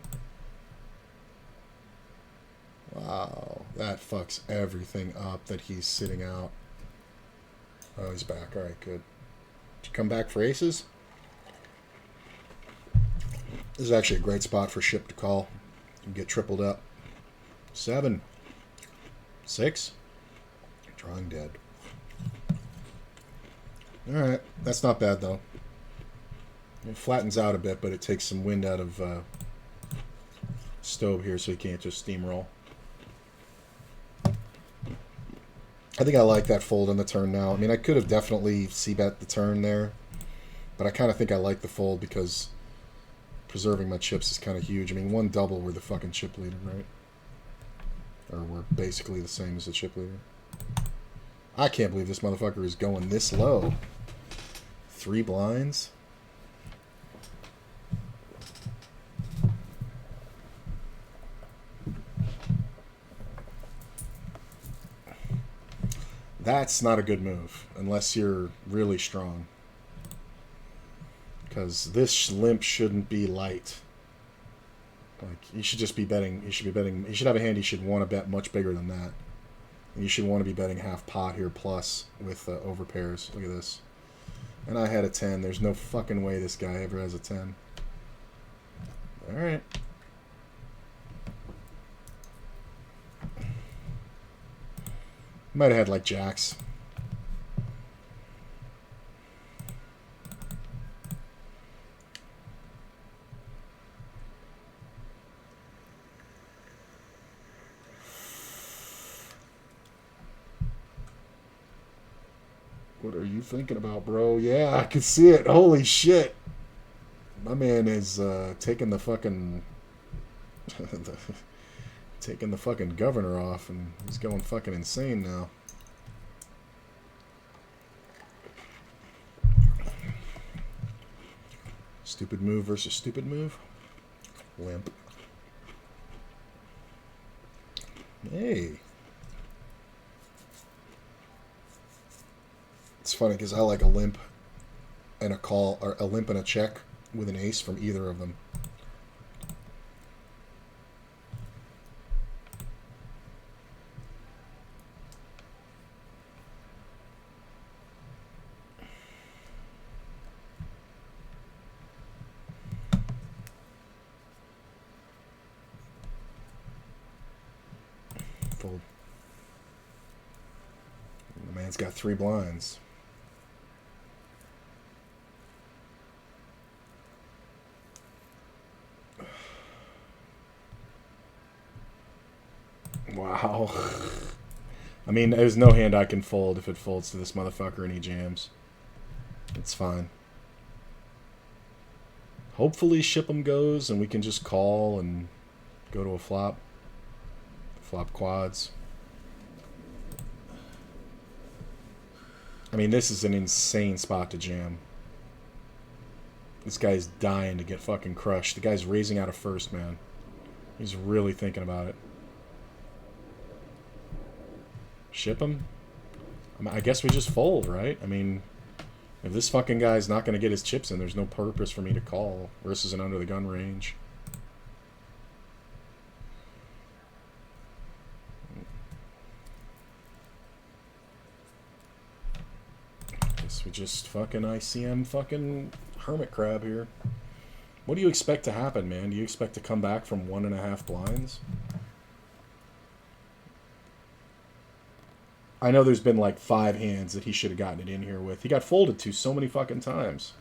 Wow. That fucks everything up that he's sitting out. Oh, he's back. All right, good. Did you come back for aces? This is actually a great spot for ship to call. You get tripled up. 7. 6. Drawing dead. Alright. That's not bad, though. It flattens out a bit, but it takes some wind out of Stobe here so he can't just steamroll. I think I like that fold on the turn now. I mean, I could have definitely c-bet the turn there, but I kind of think I like the fold because preserving my chips is kind of huge. I mean, one double, we're the fucking chip leader, right? Or we're basically the same as the chip leader. I can't believe this motherfucker is going this low. 3 blinds? That's not a good move, unless you're really strong. Because this limp shouldn't be light. Like, you should just be betting, you should have a hand you should want to bet much bigger than that. And you should want to be betting half pot here plus with overpairs. Look at this. And I had a 10. There's no fucking way this guy ever has a 10. Alright. Might have had like jacks. What are you thinking about, bro? Yeah, I can see it. Holy shit. My man is taking the fucking... taking the fucking governor off, and he's going fucking insane now. Stupid move versus stupid move. Limp. Hey. It's funny because I like a limp and a call, or a limp and a check with an ace from either of them. Fold. The man's got 3 blinds. Wow. I mean, there's no hand I can fold if it folds to this motherfucker and he jams. It's fine. Hopefully ship 'em goes and we can just call and go to a flop. Flop quads. I mean, this is an insane spot to jam. This guy's dying to get fucking crushed. The guy's raising out of first, man. He's really thinking about it. Ship him? I guess we just fold, right? I mean, if this fucking guy's not going to get his chips in, there's no purpose for me to call versus an under the gun range. Guess we just fucking ICM fucking hermit crab here. What do you expect to happen, man? Do you expect to come back from 1.5 blinds? I know there's been like 5 hands that he should have gotten it in here with. He got folded to so many fucking times.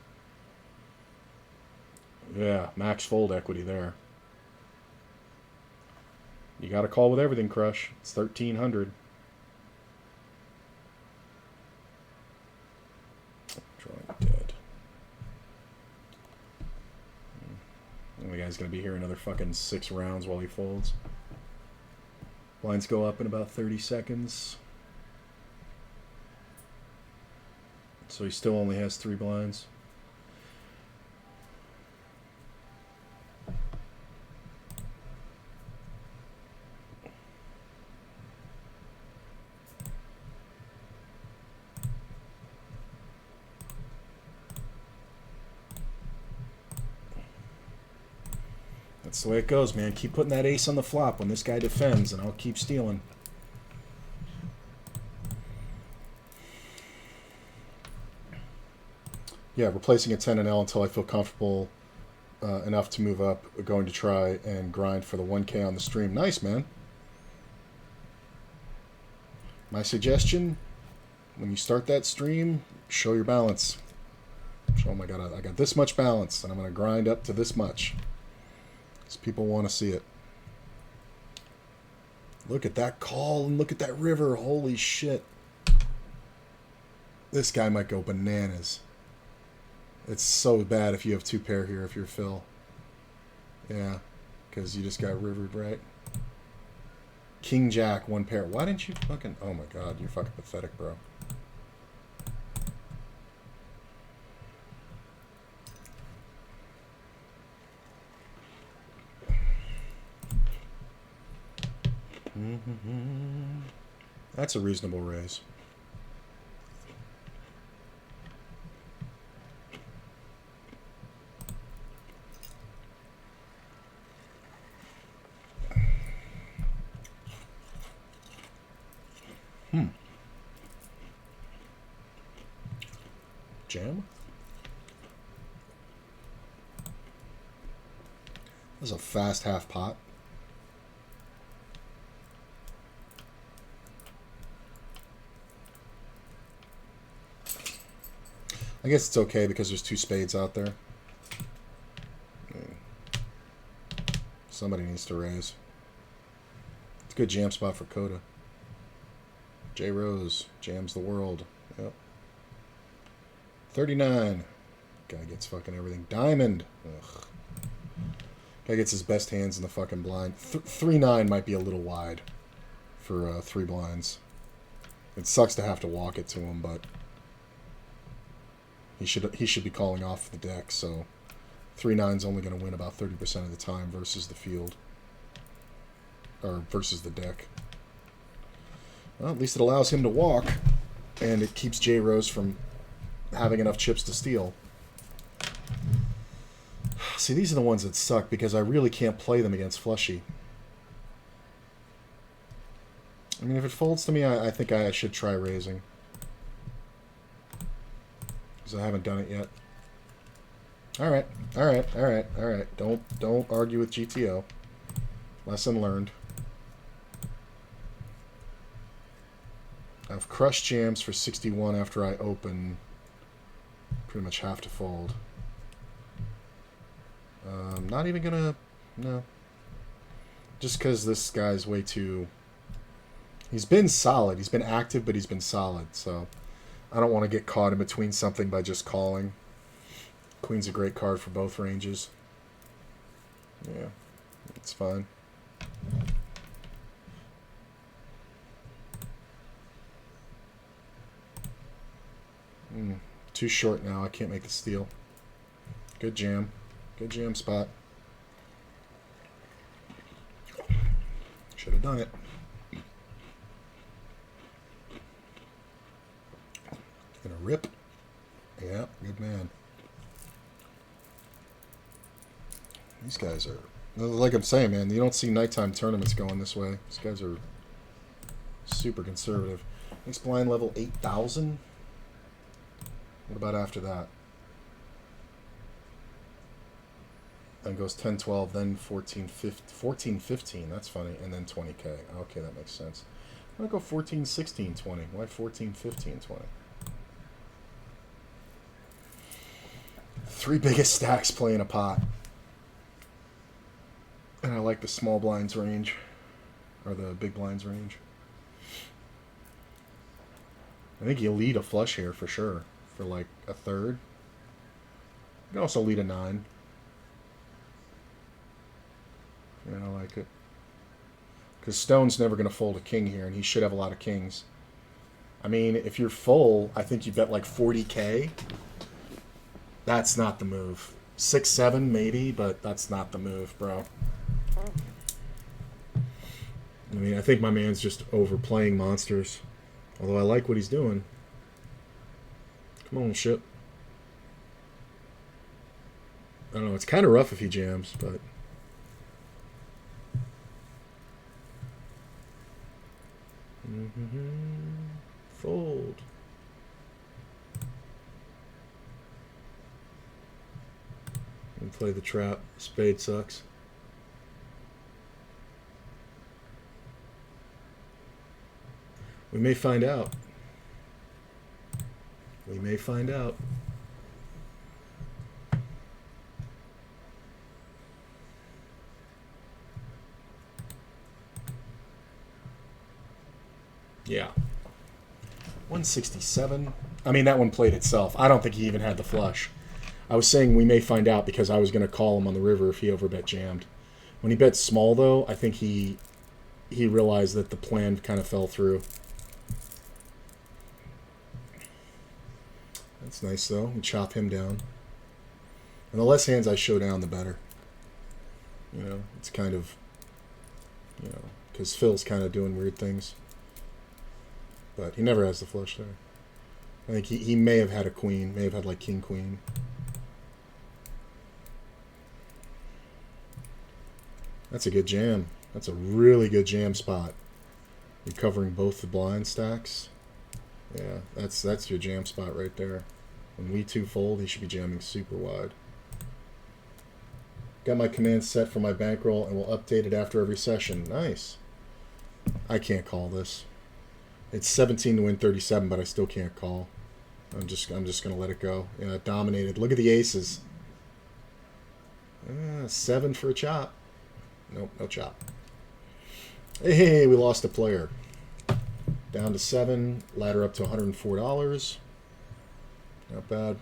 Yeah, max fold equity there. You got to call with everything, Crush. It's 1,300. Drawing dead. The guy's going to be here another fucking 6 rounds while he folds. Blinds go up in about 30 seconds. So he still only has 3 blinds. That's the way it goes, man. Keep putting that ace on the flop when this guy defends, and I'll keep stealing. Yeah, replacing a 10 and L until I feel comfortable enough to move up. Going to try and grind for the 1K on the stream. Nice, man. My suggestion, when you start that stream, show your balance. Show them I got this much balance, and I'm going to grind up to this much. Because people want to see it. Look at that call, and look at that river. Holy shit. This guy might go bananas. It's so bad if you have 2 pair here if you're Phil. Yeah, because you just got rivered, right? King Jack, 1 pair. Why didn't you fucking... Oh my god, you're fucking pathetic, bro. That's a reasonable raise. Jam? That's a fast half pot. I guess it's okay because there's 2 spades out there. Somebody needs to raise. It's a good jam spot for Coda. J Rose jams the world. Yep. 39. Guy gets fucking everything. Diamond. Ugh. Guy gets his best hands in the fucking blind. 3-9 might be a little wide for 3 blinds. It sucks to have to walk it to him, but he should be calling off the deck. So 3-9's only going to win about 30% of the time versus the field, or versus the deck. Well, at least it allows him to walk, and it keeps J Rose from having enough chips to steal. See, these are the ones that suck because I really can't play them against Flushy. I mean, if it folds to me, I think I should try raising. Because I haven't done it yet. Alright, alright, alright, alright. Don't argue with GTO. Lesson learned. I've crushed jams for 61 after I open. Pretty much have to fold. Not even gonna... No. Just because this guy's way too... He's been solid. He's been active, but he's been solid. So I don't want to get caught in between something by just calling. Queen's a great card for both ranges. Yeah, it's fine. Too short now. I can't make the steal. Good jam. Good jam spot. Should have done it. Gonna rip. Yeah, good man. These guys are, like I'm saying, man, you don't see nighttime tournaments going this way. These guys are super conservative. Next blind level 8,000. What about after that? Then goes 10, 12, then 14, 15, 15. That's funny. And then 20K. Okay, that makes sense. I'm going to go 14, 16, 20. Why 14, 15, 20? Three biggest stacks playing a pot. And I like the small blinds range. Or the big blinds range. I think you lead a flush here for sure. For like a third. You can also lead a 9. Yeah, I like it. Because Stone's never going to fold a king here, and he should have a lot of kings. I mean, if you're full, I think you bet like 40K. That's not the move. 6, 7 maybe, but that's not the move, bro. I mean, I think my man's just overplaying monsters. Although I like what he's doing. Come on, ship. I don't know, it's kind of rough if he jams, but... Fold. And play the trap. Spade sucks. We may find out. We may find out. Yeah. 167. I mean, that one played itself. I don't think he even had the flush. I was saying we may find out because I was going to call him on the river if he overbet jammed. When he bet small, though, I think he realized that the plan kind of fell through. That's nice, though. We chop him down. And the less hands I show down, the better. You know, it's kind of, you know, because Phil's kind of doing weird things. But he never has the flush there. I think he may have had a queen. May have had, like, king, queen. That's a good jam. That's a really good jam spot. You're covering both the blind stacks. Yeah, that's your jam spot right there. When we two fold, he should be jamming super wide. Got my command set for my bankroll, and we'll update it after every session. Nice. I can't call this. It's 17 to win 37, but I still can't call. I'm just gonna let it go. Yeah, dominated. Look at the aces. 7 for a chop. Nope, no chop. Hey, we lost a player. Down to 7. Ladder up to $104. Not bad.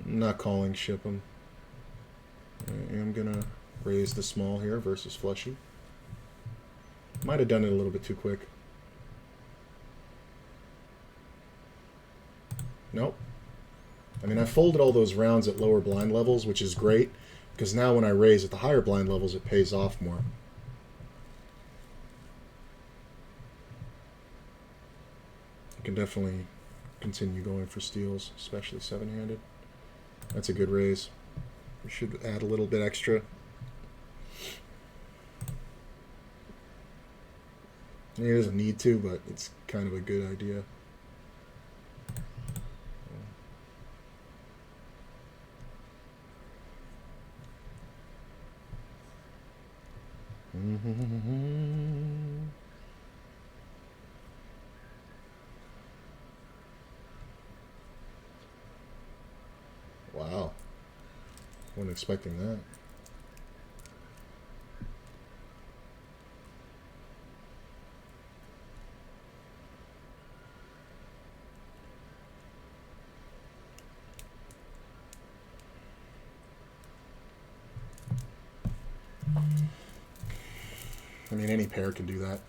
Not calling, ship him. I am gonna raise the small here versus flushy. Might have done it a little bit too quick. Nope. I mean, I folded all those rounds at lower blind levels, which is great, because now when I raise at the higher blind levels, it pays off more. I can definitely continue going for steals, especially 7-handed. That's a good raise. We should add a little bit extra. He doesn't need to, but it's kind of a good idea. Wow. Wasn't expecting that. I mean, any pair can do that.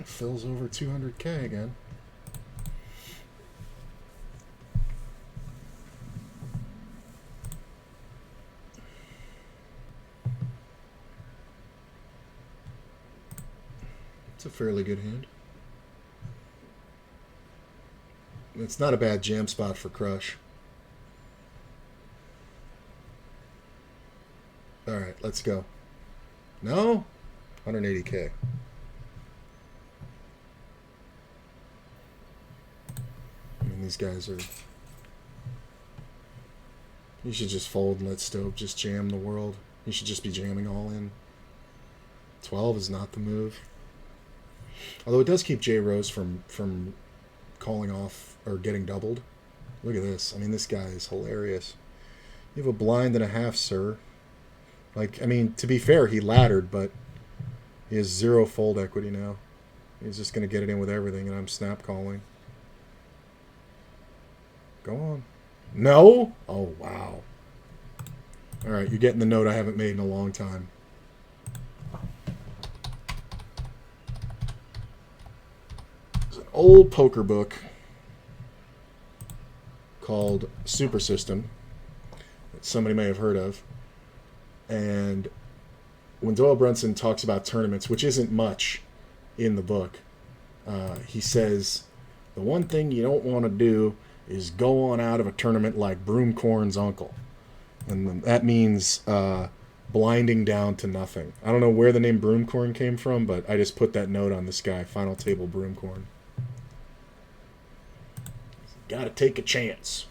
Phil's over 200K again. It's a fairly good hand. It's not a bad jam spot for Crush. Alright, let's go. No? 180K. I mean, these guys are... You should just fold and let Stope just jam the world. You should just be jamming all in. 12 is not the move. Although it does keep J. Rose from calling off or getting doubled. Look at this. I mean, this guy is hilarious. You have a blind and a half, sir. Like, I mean, to be fair, he laddered, but he has 0 fold equity now. He's just going to get it in with everything, and I'm snap calling. Go on. No? Oh, wow. All right, you're getting the note I haven't made in a long time. There's an old poker book called Super System that somebody may have heard of. And when Doyle Brunson talks about tournaments, which isn't much in the book, he says, the one thing you don't want to do is go on out of a tournament like Broomcorn's uncle. And that means blinding down to nothing. I don't know where the name Broomcorn came from, but I just put that note on this guy, Final Table Broomcorn. Gotta take a chance.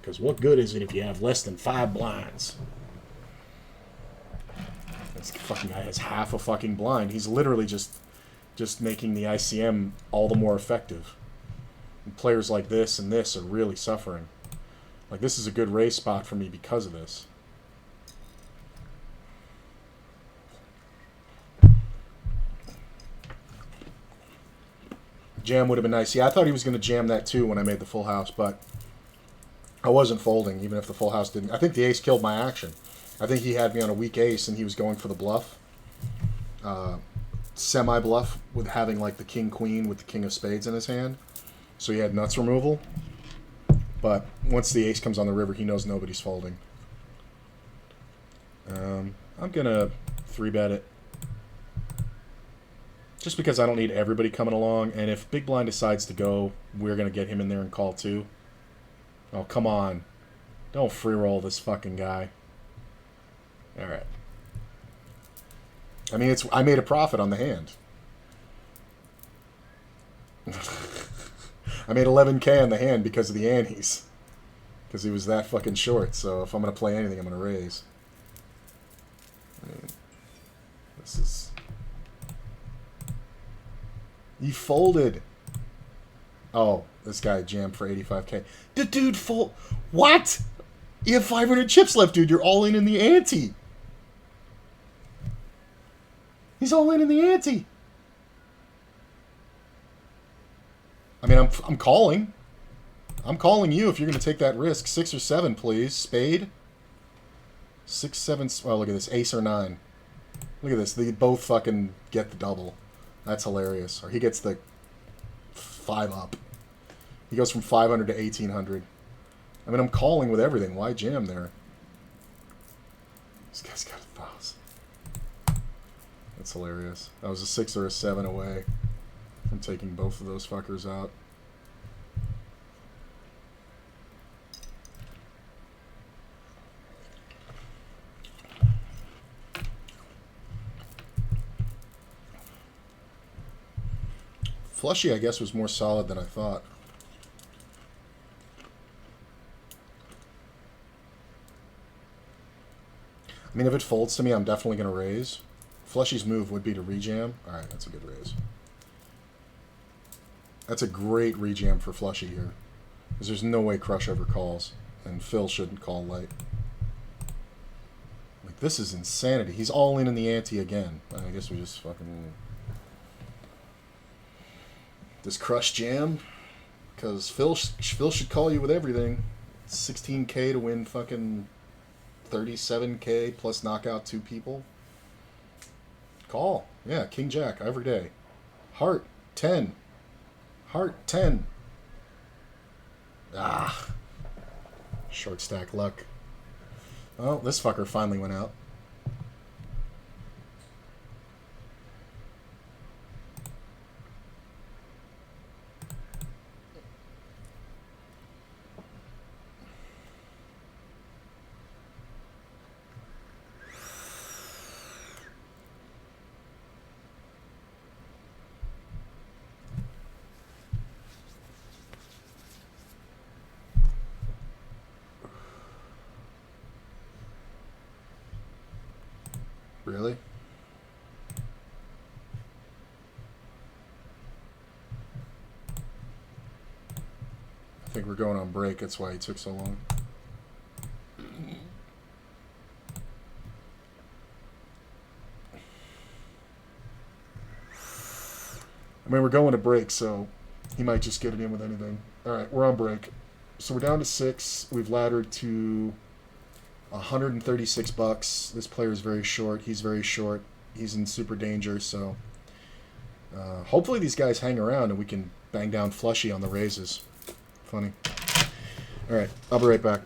Because what good is it if you have less than 5 blinds? This fucking guy has half a fucking blind. He's literally just making the ICM all the more effective. And players like this and this are really suffering. Like, this is a good race spot for me because of this. Jam would have been nice. Yeah, I thought he was going to jam that too when I made the full house, but I wasn't folding, even if the full house didn't. I think the ace killed my action. I think he had me on a weak ace, and he was going for the bluff. Semi-bluff with having, like, the king-queen with the king of spades in his hand. So he had nuts removal. But once the ace comes on the river, he knows nobody's folding. I'm going to 3-bet it. Just because I don't need everybody coming along. And if Big Blind decides to go, we're going to get him in there and call too. Oh, come on. Don't free roll this fucking guy. Alright. I mean, I made a profit on the hand. I made 11K on the hand because of the antes. Because he was that fucking short. So if I'm going to play anything, I'm going to raise. I mean, this is... He folded. Oh, this guy jammed for 85K. The dude fold... What? You have 500 chips left, dude. You're all in the ante. He's all in the ante. I mean, I'm calling. I'm calling you if you're going to take that risk. 6 or 7, please. Spade. 6, 7... Well, look at this. Ace or 9. Look at this. They both fucking get the double. That's hilarious. Or he gets the 5 up. He goes from 500 to 1,800. I mean, I'm calling with everything. Why jam there? This guy's got 1,000. That's hilarious. I was a 6 or a 7 away from taking both of those fuckers out. Flushy, I guess, was more solid than I thought. I mean, if it folds to me, I'm definitely going to raise. Flushy's move would be to rejam. Alright, that's a good raise. That's a great rejam for Flushy here. Because there's no way Crush ever calls. And Phil shouldn't call light. Like, this is insanity. He's all in the ante again. I guess we just fucking... Does Crush jam? Because Phil should call you with everything. 16K to win fucking 37K plus knockout 2 people. Call. Yeah, King Jack every day. Heart 10. Heart 10. Ah. Short stack luck. Oh, this fucker finally went out. Really? I think we're going on break. That's why he took so long. I mean, we're going to break, so he might just get it in with anything. All right, we're on break. So we're down to 6. We've laddered to $136. This player is very short. He's very short. He's in super danger, so hopefully these guys hang around and we can bang down Flushy on the raises. Funny. All right, I'll be right back.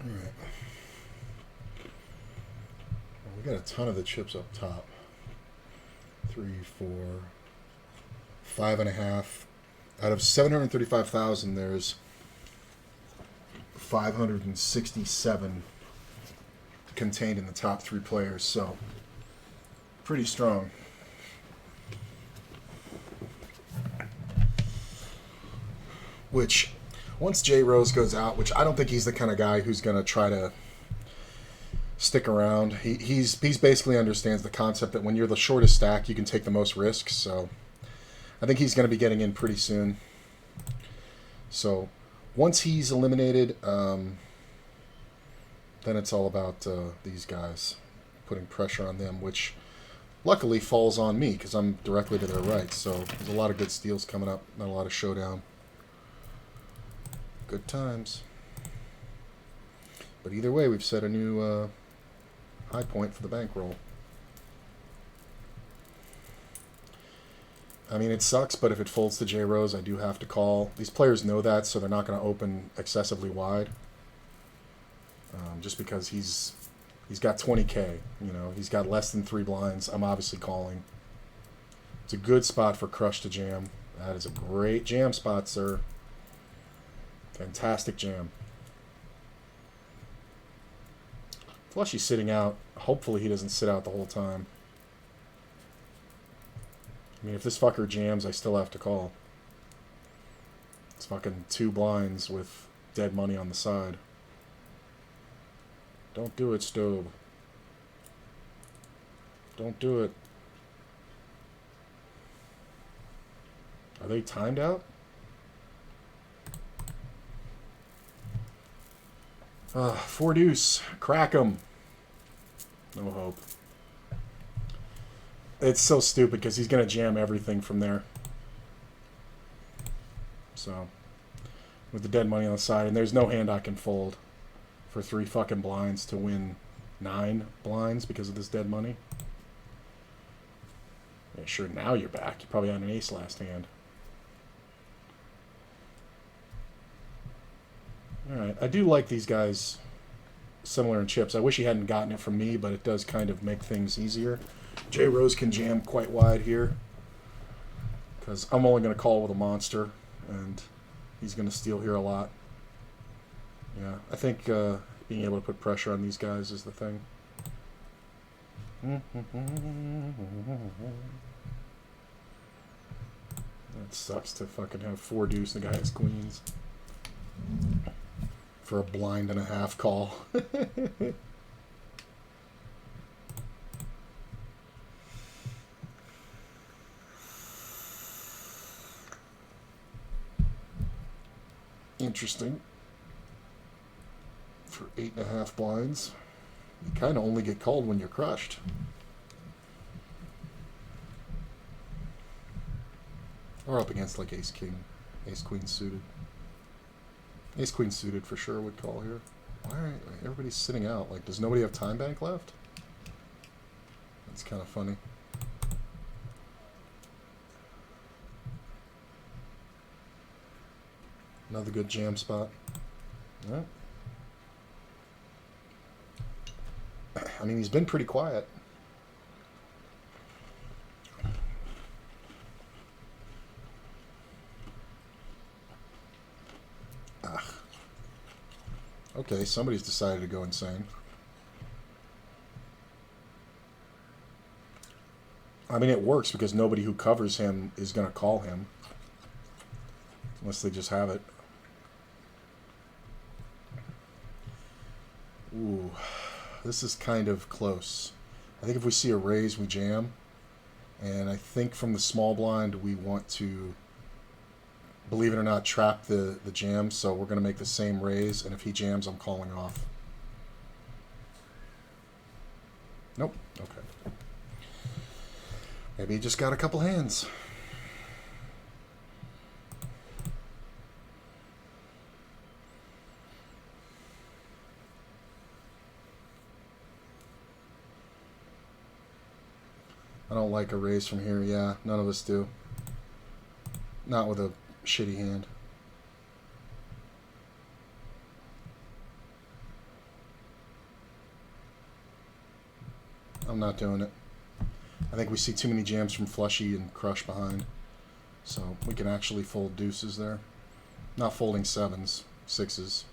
Alright. Well, we got a ton of the chips up top. 3, 4, 5.5. Out of 735,000, there's 567 contained in the top 3 players, so pretty strong. Which, once Jay Rose goes out, which I don't think he's the kind of guy who's going to try to stick around. He's basically understands the concept that when you're the shortest stack, you can take the most risks. So I think he's going to be getting in pretty soon. So once he's eliminated, then it's all about these guys, putting pressure on them, which luckily falls on me because I'm directly to their right. So there's a lot of good steals coming up, not a lot of showdown. Good times. But either way, we've set a new high point for the bankroll. I mean, it sucks, but if it folds to J Rose, I do have to call. These players know that, so they're not going to open excessively wide. Just because he's got 20K, you know, he's got less than 3 blinds. I'm obviously calling. It's a good spot for Crush to jam. That is a great jam spot, sir. Fantastic jam. Plus, he's sitting out. Hopefully, he doesn't sit out the whole time. I mean, if this fucker jams, I still have to call. It's fucking 2 blinds with dead money on the side. Don't do it, Stobe. Don't do it. Are they timed out? 4 deuce. Crack 'em. No hope. It's so stupid because he's going to jam everything from there. So, with the dead money on the side, and there's no hand I can fold for 3 fucking blinds to win 9 blinds because of this dead money. Yeah, sure, now you're back. You probably had an ace last hand. Alright, I do like these guys similar in chips. I wish he hadn't gotten it from me, but it does kind of make things easier. J Rose can jam quite wide here because I'm only going to call with a monster, and he's going to steal here a lot. Yeah, I think being able to put pressure on these guys is the thing. That sucks to fucking have 4 deuce and the guy has queens. For a blind and a half call. Interesting. For 8.5 blinds. You kind of only get called when you're crushed. Or up against like ace king, ace queen suited. Ace queen suited for sure would call here. Why are everybody's sitting out? Like, does nobody have time bank left? That's kind of funny. Another good jam spot. Yeah. I mean, he's been pretty quiet. Okay, somebody's decided to go insane. I mean, it works because nobody who covers him is going to call him. Unless they just have it. Ooh, this is kind of close. I think if we see a raise, we jam. And I think from the small blind, we want to, believe it or not, trap the jam. So we're going to make the same raise. And if he jams, I'm calling off. Nope. Okay. Maybe he just got a couple hands. I don't like a raise from here. Yeah, none of us do. Not with a shitty hand. I'm not doing it. I think we see too many jams from Flushy and Crush behind. So we can actually fold deuces there. Not folding sevens, sixes,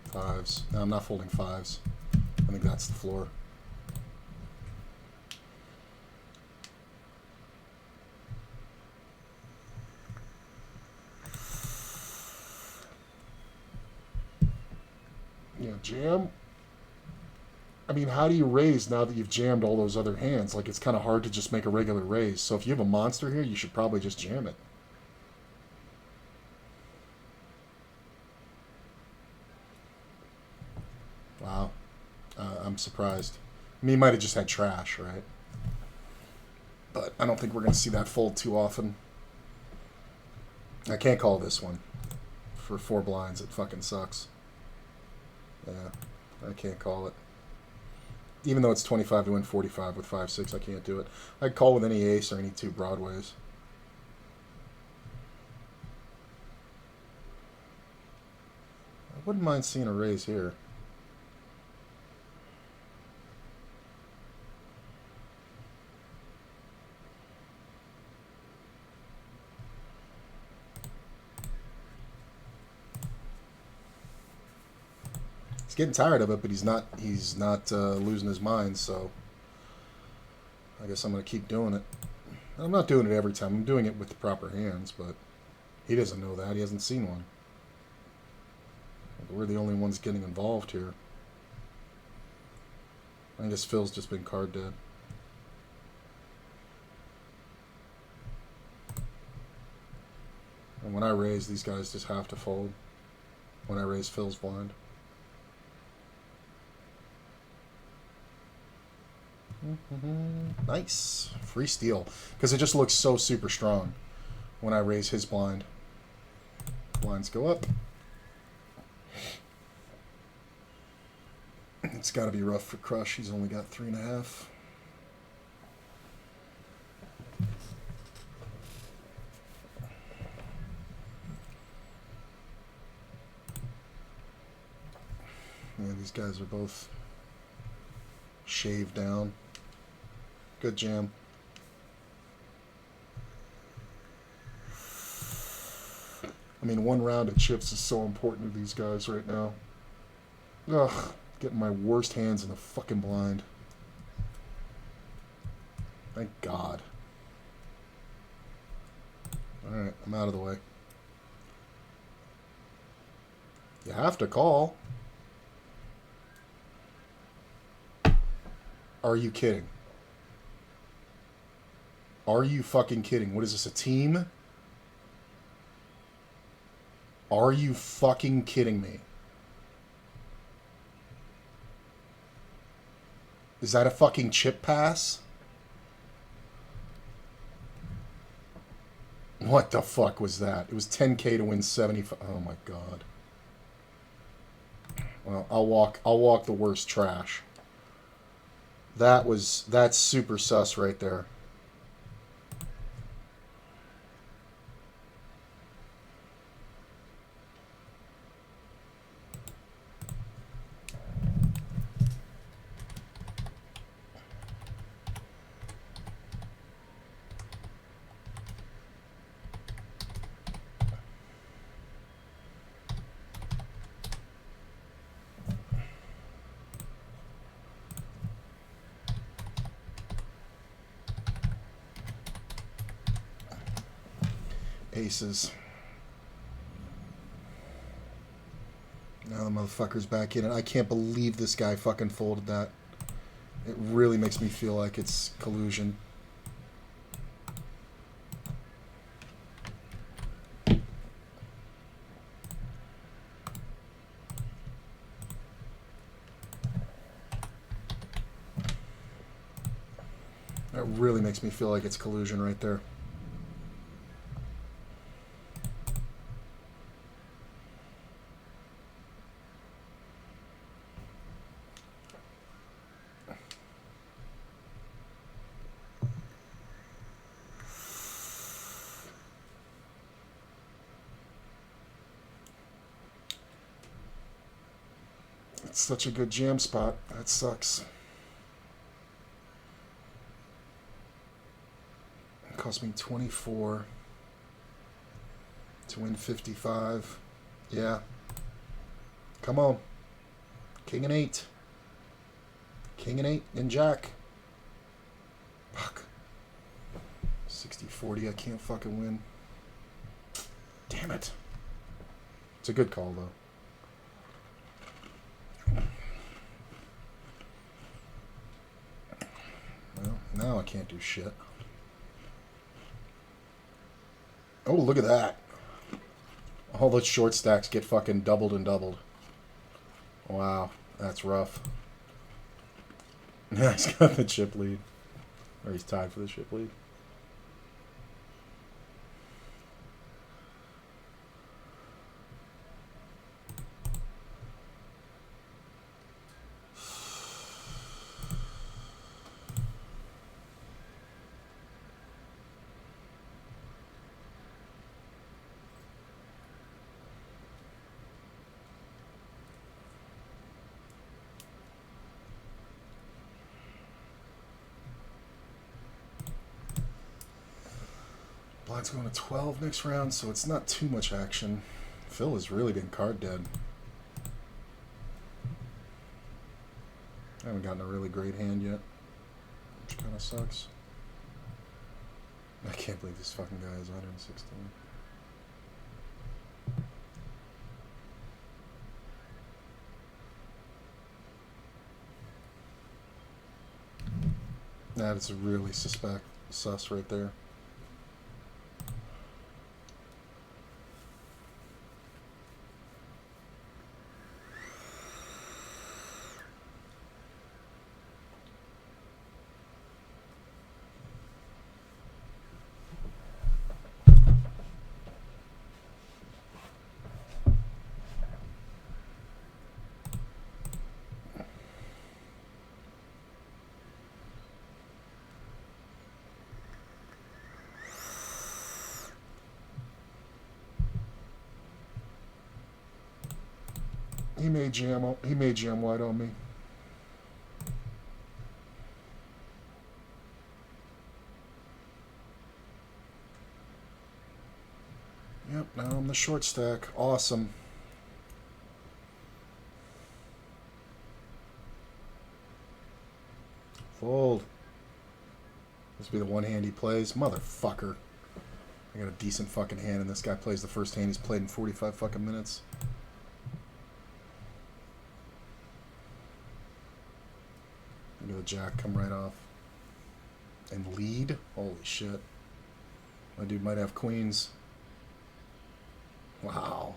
fives. No, I'm not folding fives. I think that's the floor. Yeah, jam. I mean, how do you raise now that you've jammed all those other hands? Like, it's kind of hard to just make a regular raise. So if you have a monster here, you should probably just jam it. Wow. I'm surprised. I mean, he might have just had trash, right? But I don't think we're going to see that fold too often. I can't call this one. For 4 blinds, it fucking sucks. Yeah, I can't call it. Even though it's 25 to win 45 with 5-6, I can't do it. I'd call with any ace or any 2 broadways. I wouldn't mind seeing a raise here. He's getting tired of it, but he's not losing his mind, so I guess I'm going to keep doing it. I'm not doing it every time. I'm doing it with the proper hands, but he doesn't know that. He hasn't seen one. We're the only ones getting involved here. I guess Phil's just been card dead. And when I raise, these guys just have to fold. When I raise Phil's blind. Nice. Free steal. Because it just looks so super strong when I raise his blind. Blinds go up. It's got to be rough for Crush. He's only got 3.5. Yeah, these guys are both shaved down. Good jam. I mean, 1 round of chips is so important to these guys right now. Ugh, getting my worst hands in the fucking blind. Thank God. Alright, I'm out of the way. You have to call. Are you kidding? Are you fucking kidding? What is this, a team? Are you fucking kidding me? Is that a fucking chip pass? What the fuck was that? It was 10K to win 75. Oh my God. Well, I'll walk the worst trash. That's super sus right there. Aces. Now the motherfucker's back in it. I can't believe this guy fucking folded that. It really makes me feel like it's collusion. That really makes me feel like it's collusion right there. It's such a good jam spot. That sucks. Cost me 24 to win 55. Yeah. Come on. King and 8. King and 8 and Jack. Fuck. 60-40. I can't fucking win. Damn it. It's a good call, though. Well, now I can't do shit. Oh, look at that. All the short stacks get fucking doubled and doubled. Wow, that's rough. Yeah, he's got the chip lead. Or he's tied for the chip lead. Blind's going to 12 next round, so it's not too much action. Phil has really been card dead. I haven't gotten a really great hand yet, which kind of sucks. I can't believe this fucking guy is 116. That is really sus right there. He may jam wide on me. Yep, now I'm the short stack. Awesome. Fold. This will be the one hand he plays. Motherfucker. I got a decent fucking hand, and this guy plays the first hand he's played in 45 fucking minutes. Look at the jack come right off. And lead? Holy shit. My dude might have queens. Wow.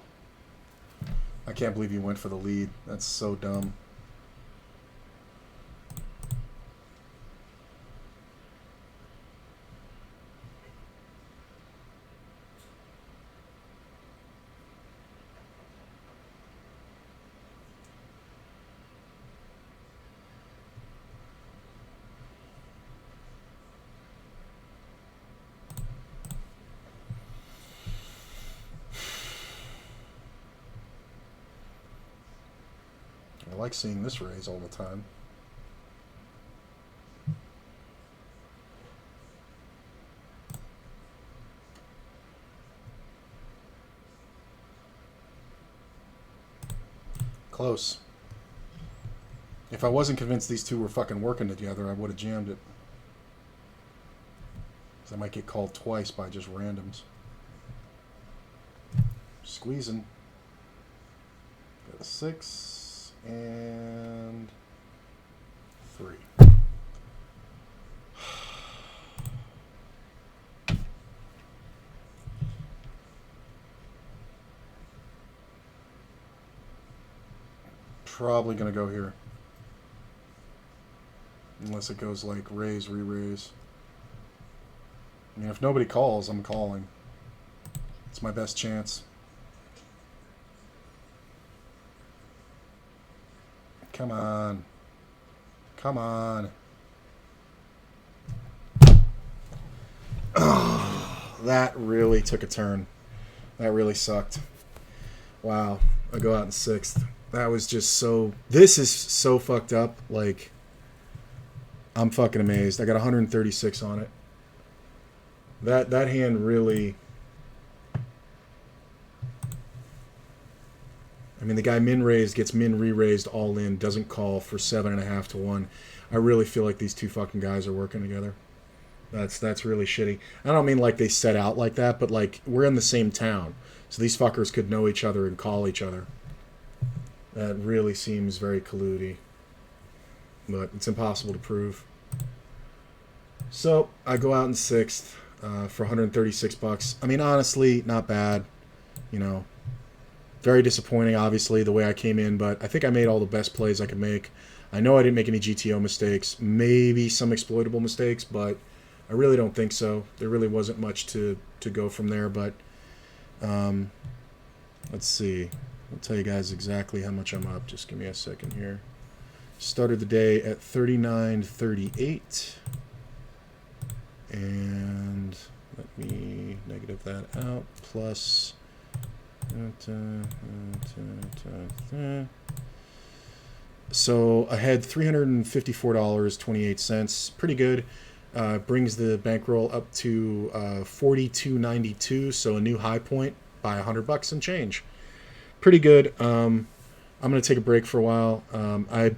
I can't believe you went for the lead. That's so dumb. I like seeing this raise all the time. Close. If I wasn't convinced these two were fucking working together, I would have jammed it. 'Cause I might get called twice by just randoms. Squeezing. Got a 6. And 3. Probably gonna go here. Unless it goes like raise, re-raise. I mean, if nobody calls, I'm calling. It's my best chance. Come on. Come on. Oh, that really took a turn. That really sucked. Wow. I go out in 6th. That was just so... This is so fucked up. Like, I'm fucking amazed. I got 136 on it. That hand really. I mean, the guy min raised gets min re-raised all in, doesn't call for 7.5 to 1. I really feel like these two fucking guys are working together. That's really shitty. I don't mean like they set out like that, but like we're in the same town, so these fuckers could know each other and call each other. That really seems very colludy, but it's impossible to prove. So I go out in sixth for 136 bucks. I mean, honestly, not bad. You know, very disappointing, obviously, the way I came in, but I think I made all the best plays I could make. I know I didn't make any GTO mistakes, maybe some exploitable mistakes, but I really don't think so. There really wasn't much to go from there, but let's see. I'll tell you guys exactly how much I'm up. Just give me a second here. Started the day at 39.38. And let me negative that out. Plus... So I had $354.28. Pretty good. Brings the bankroll up to $42.92. So a new high point by $100 and change. Pretty good. I'm gonna take a break for a while. I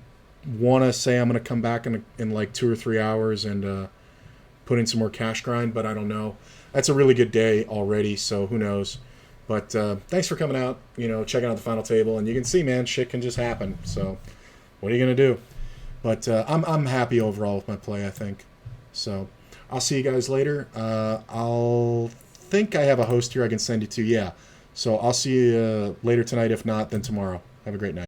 want to say I'm gonna come back in like 2 or 3 hours and put in some more cash grind, but I don't know. That's a really good day already, so who knows. But thanks for coming out, checking out the final table. And you can see, man, shit can just happen. So what are you going to do? But I'm happy overall with my play, I think. So I'll see you guys later. I'll think I have a host here I can send you to. Yeah. So I'll see you later tonight. If not, then tomorrow. Have a great night.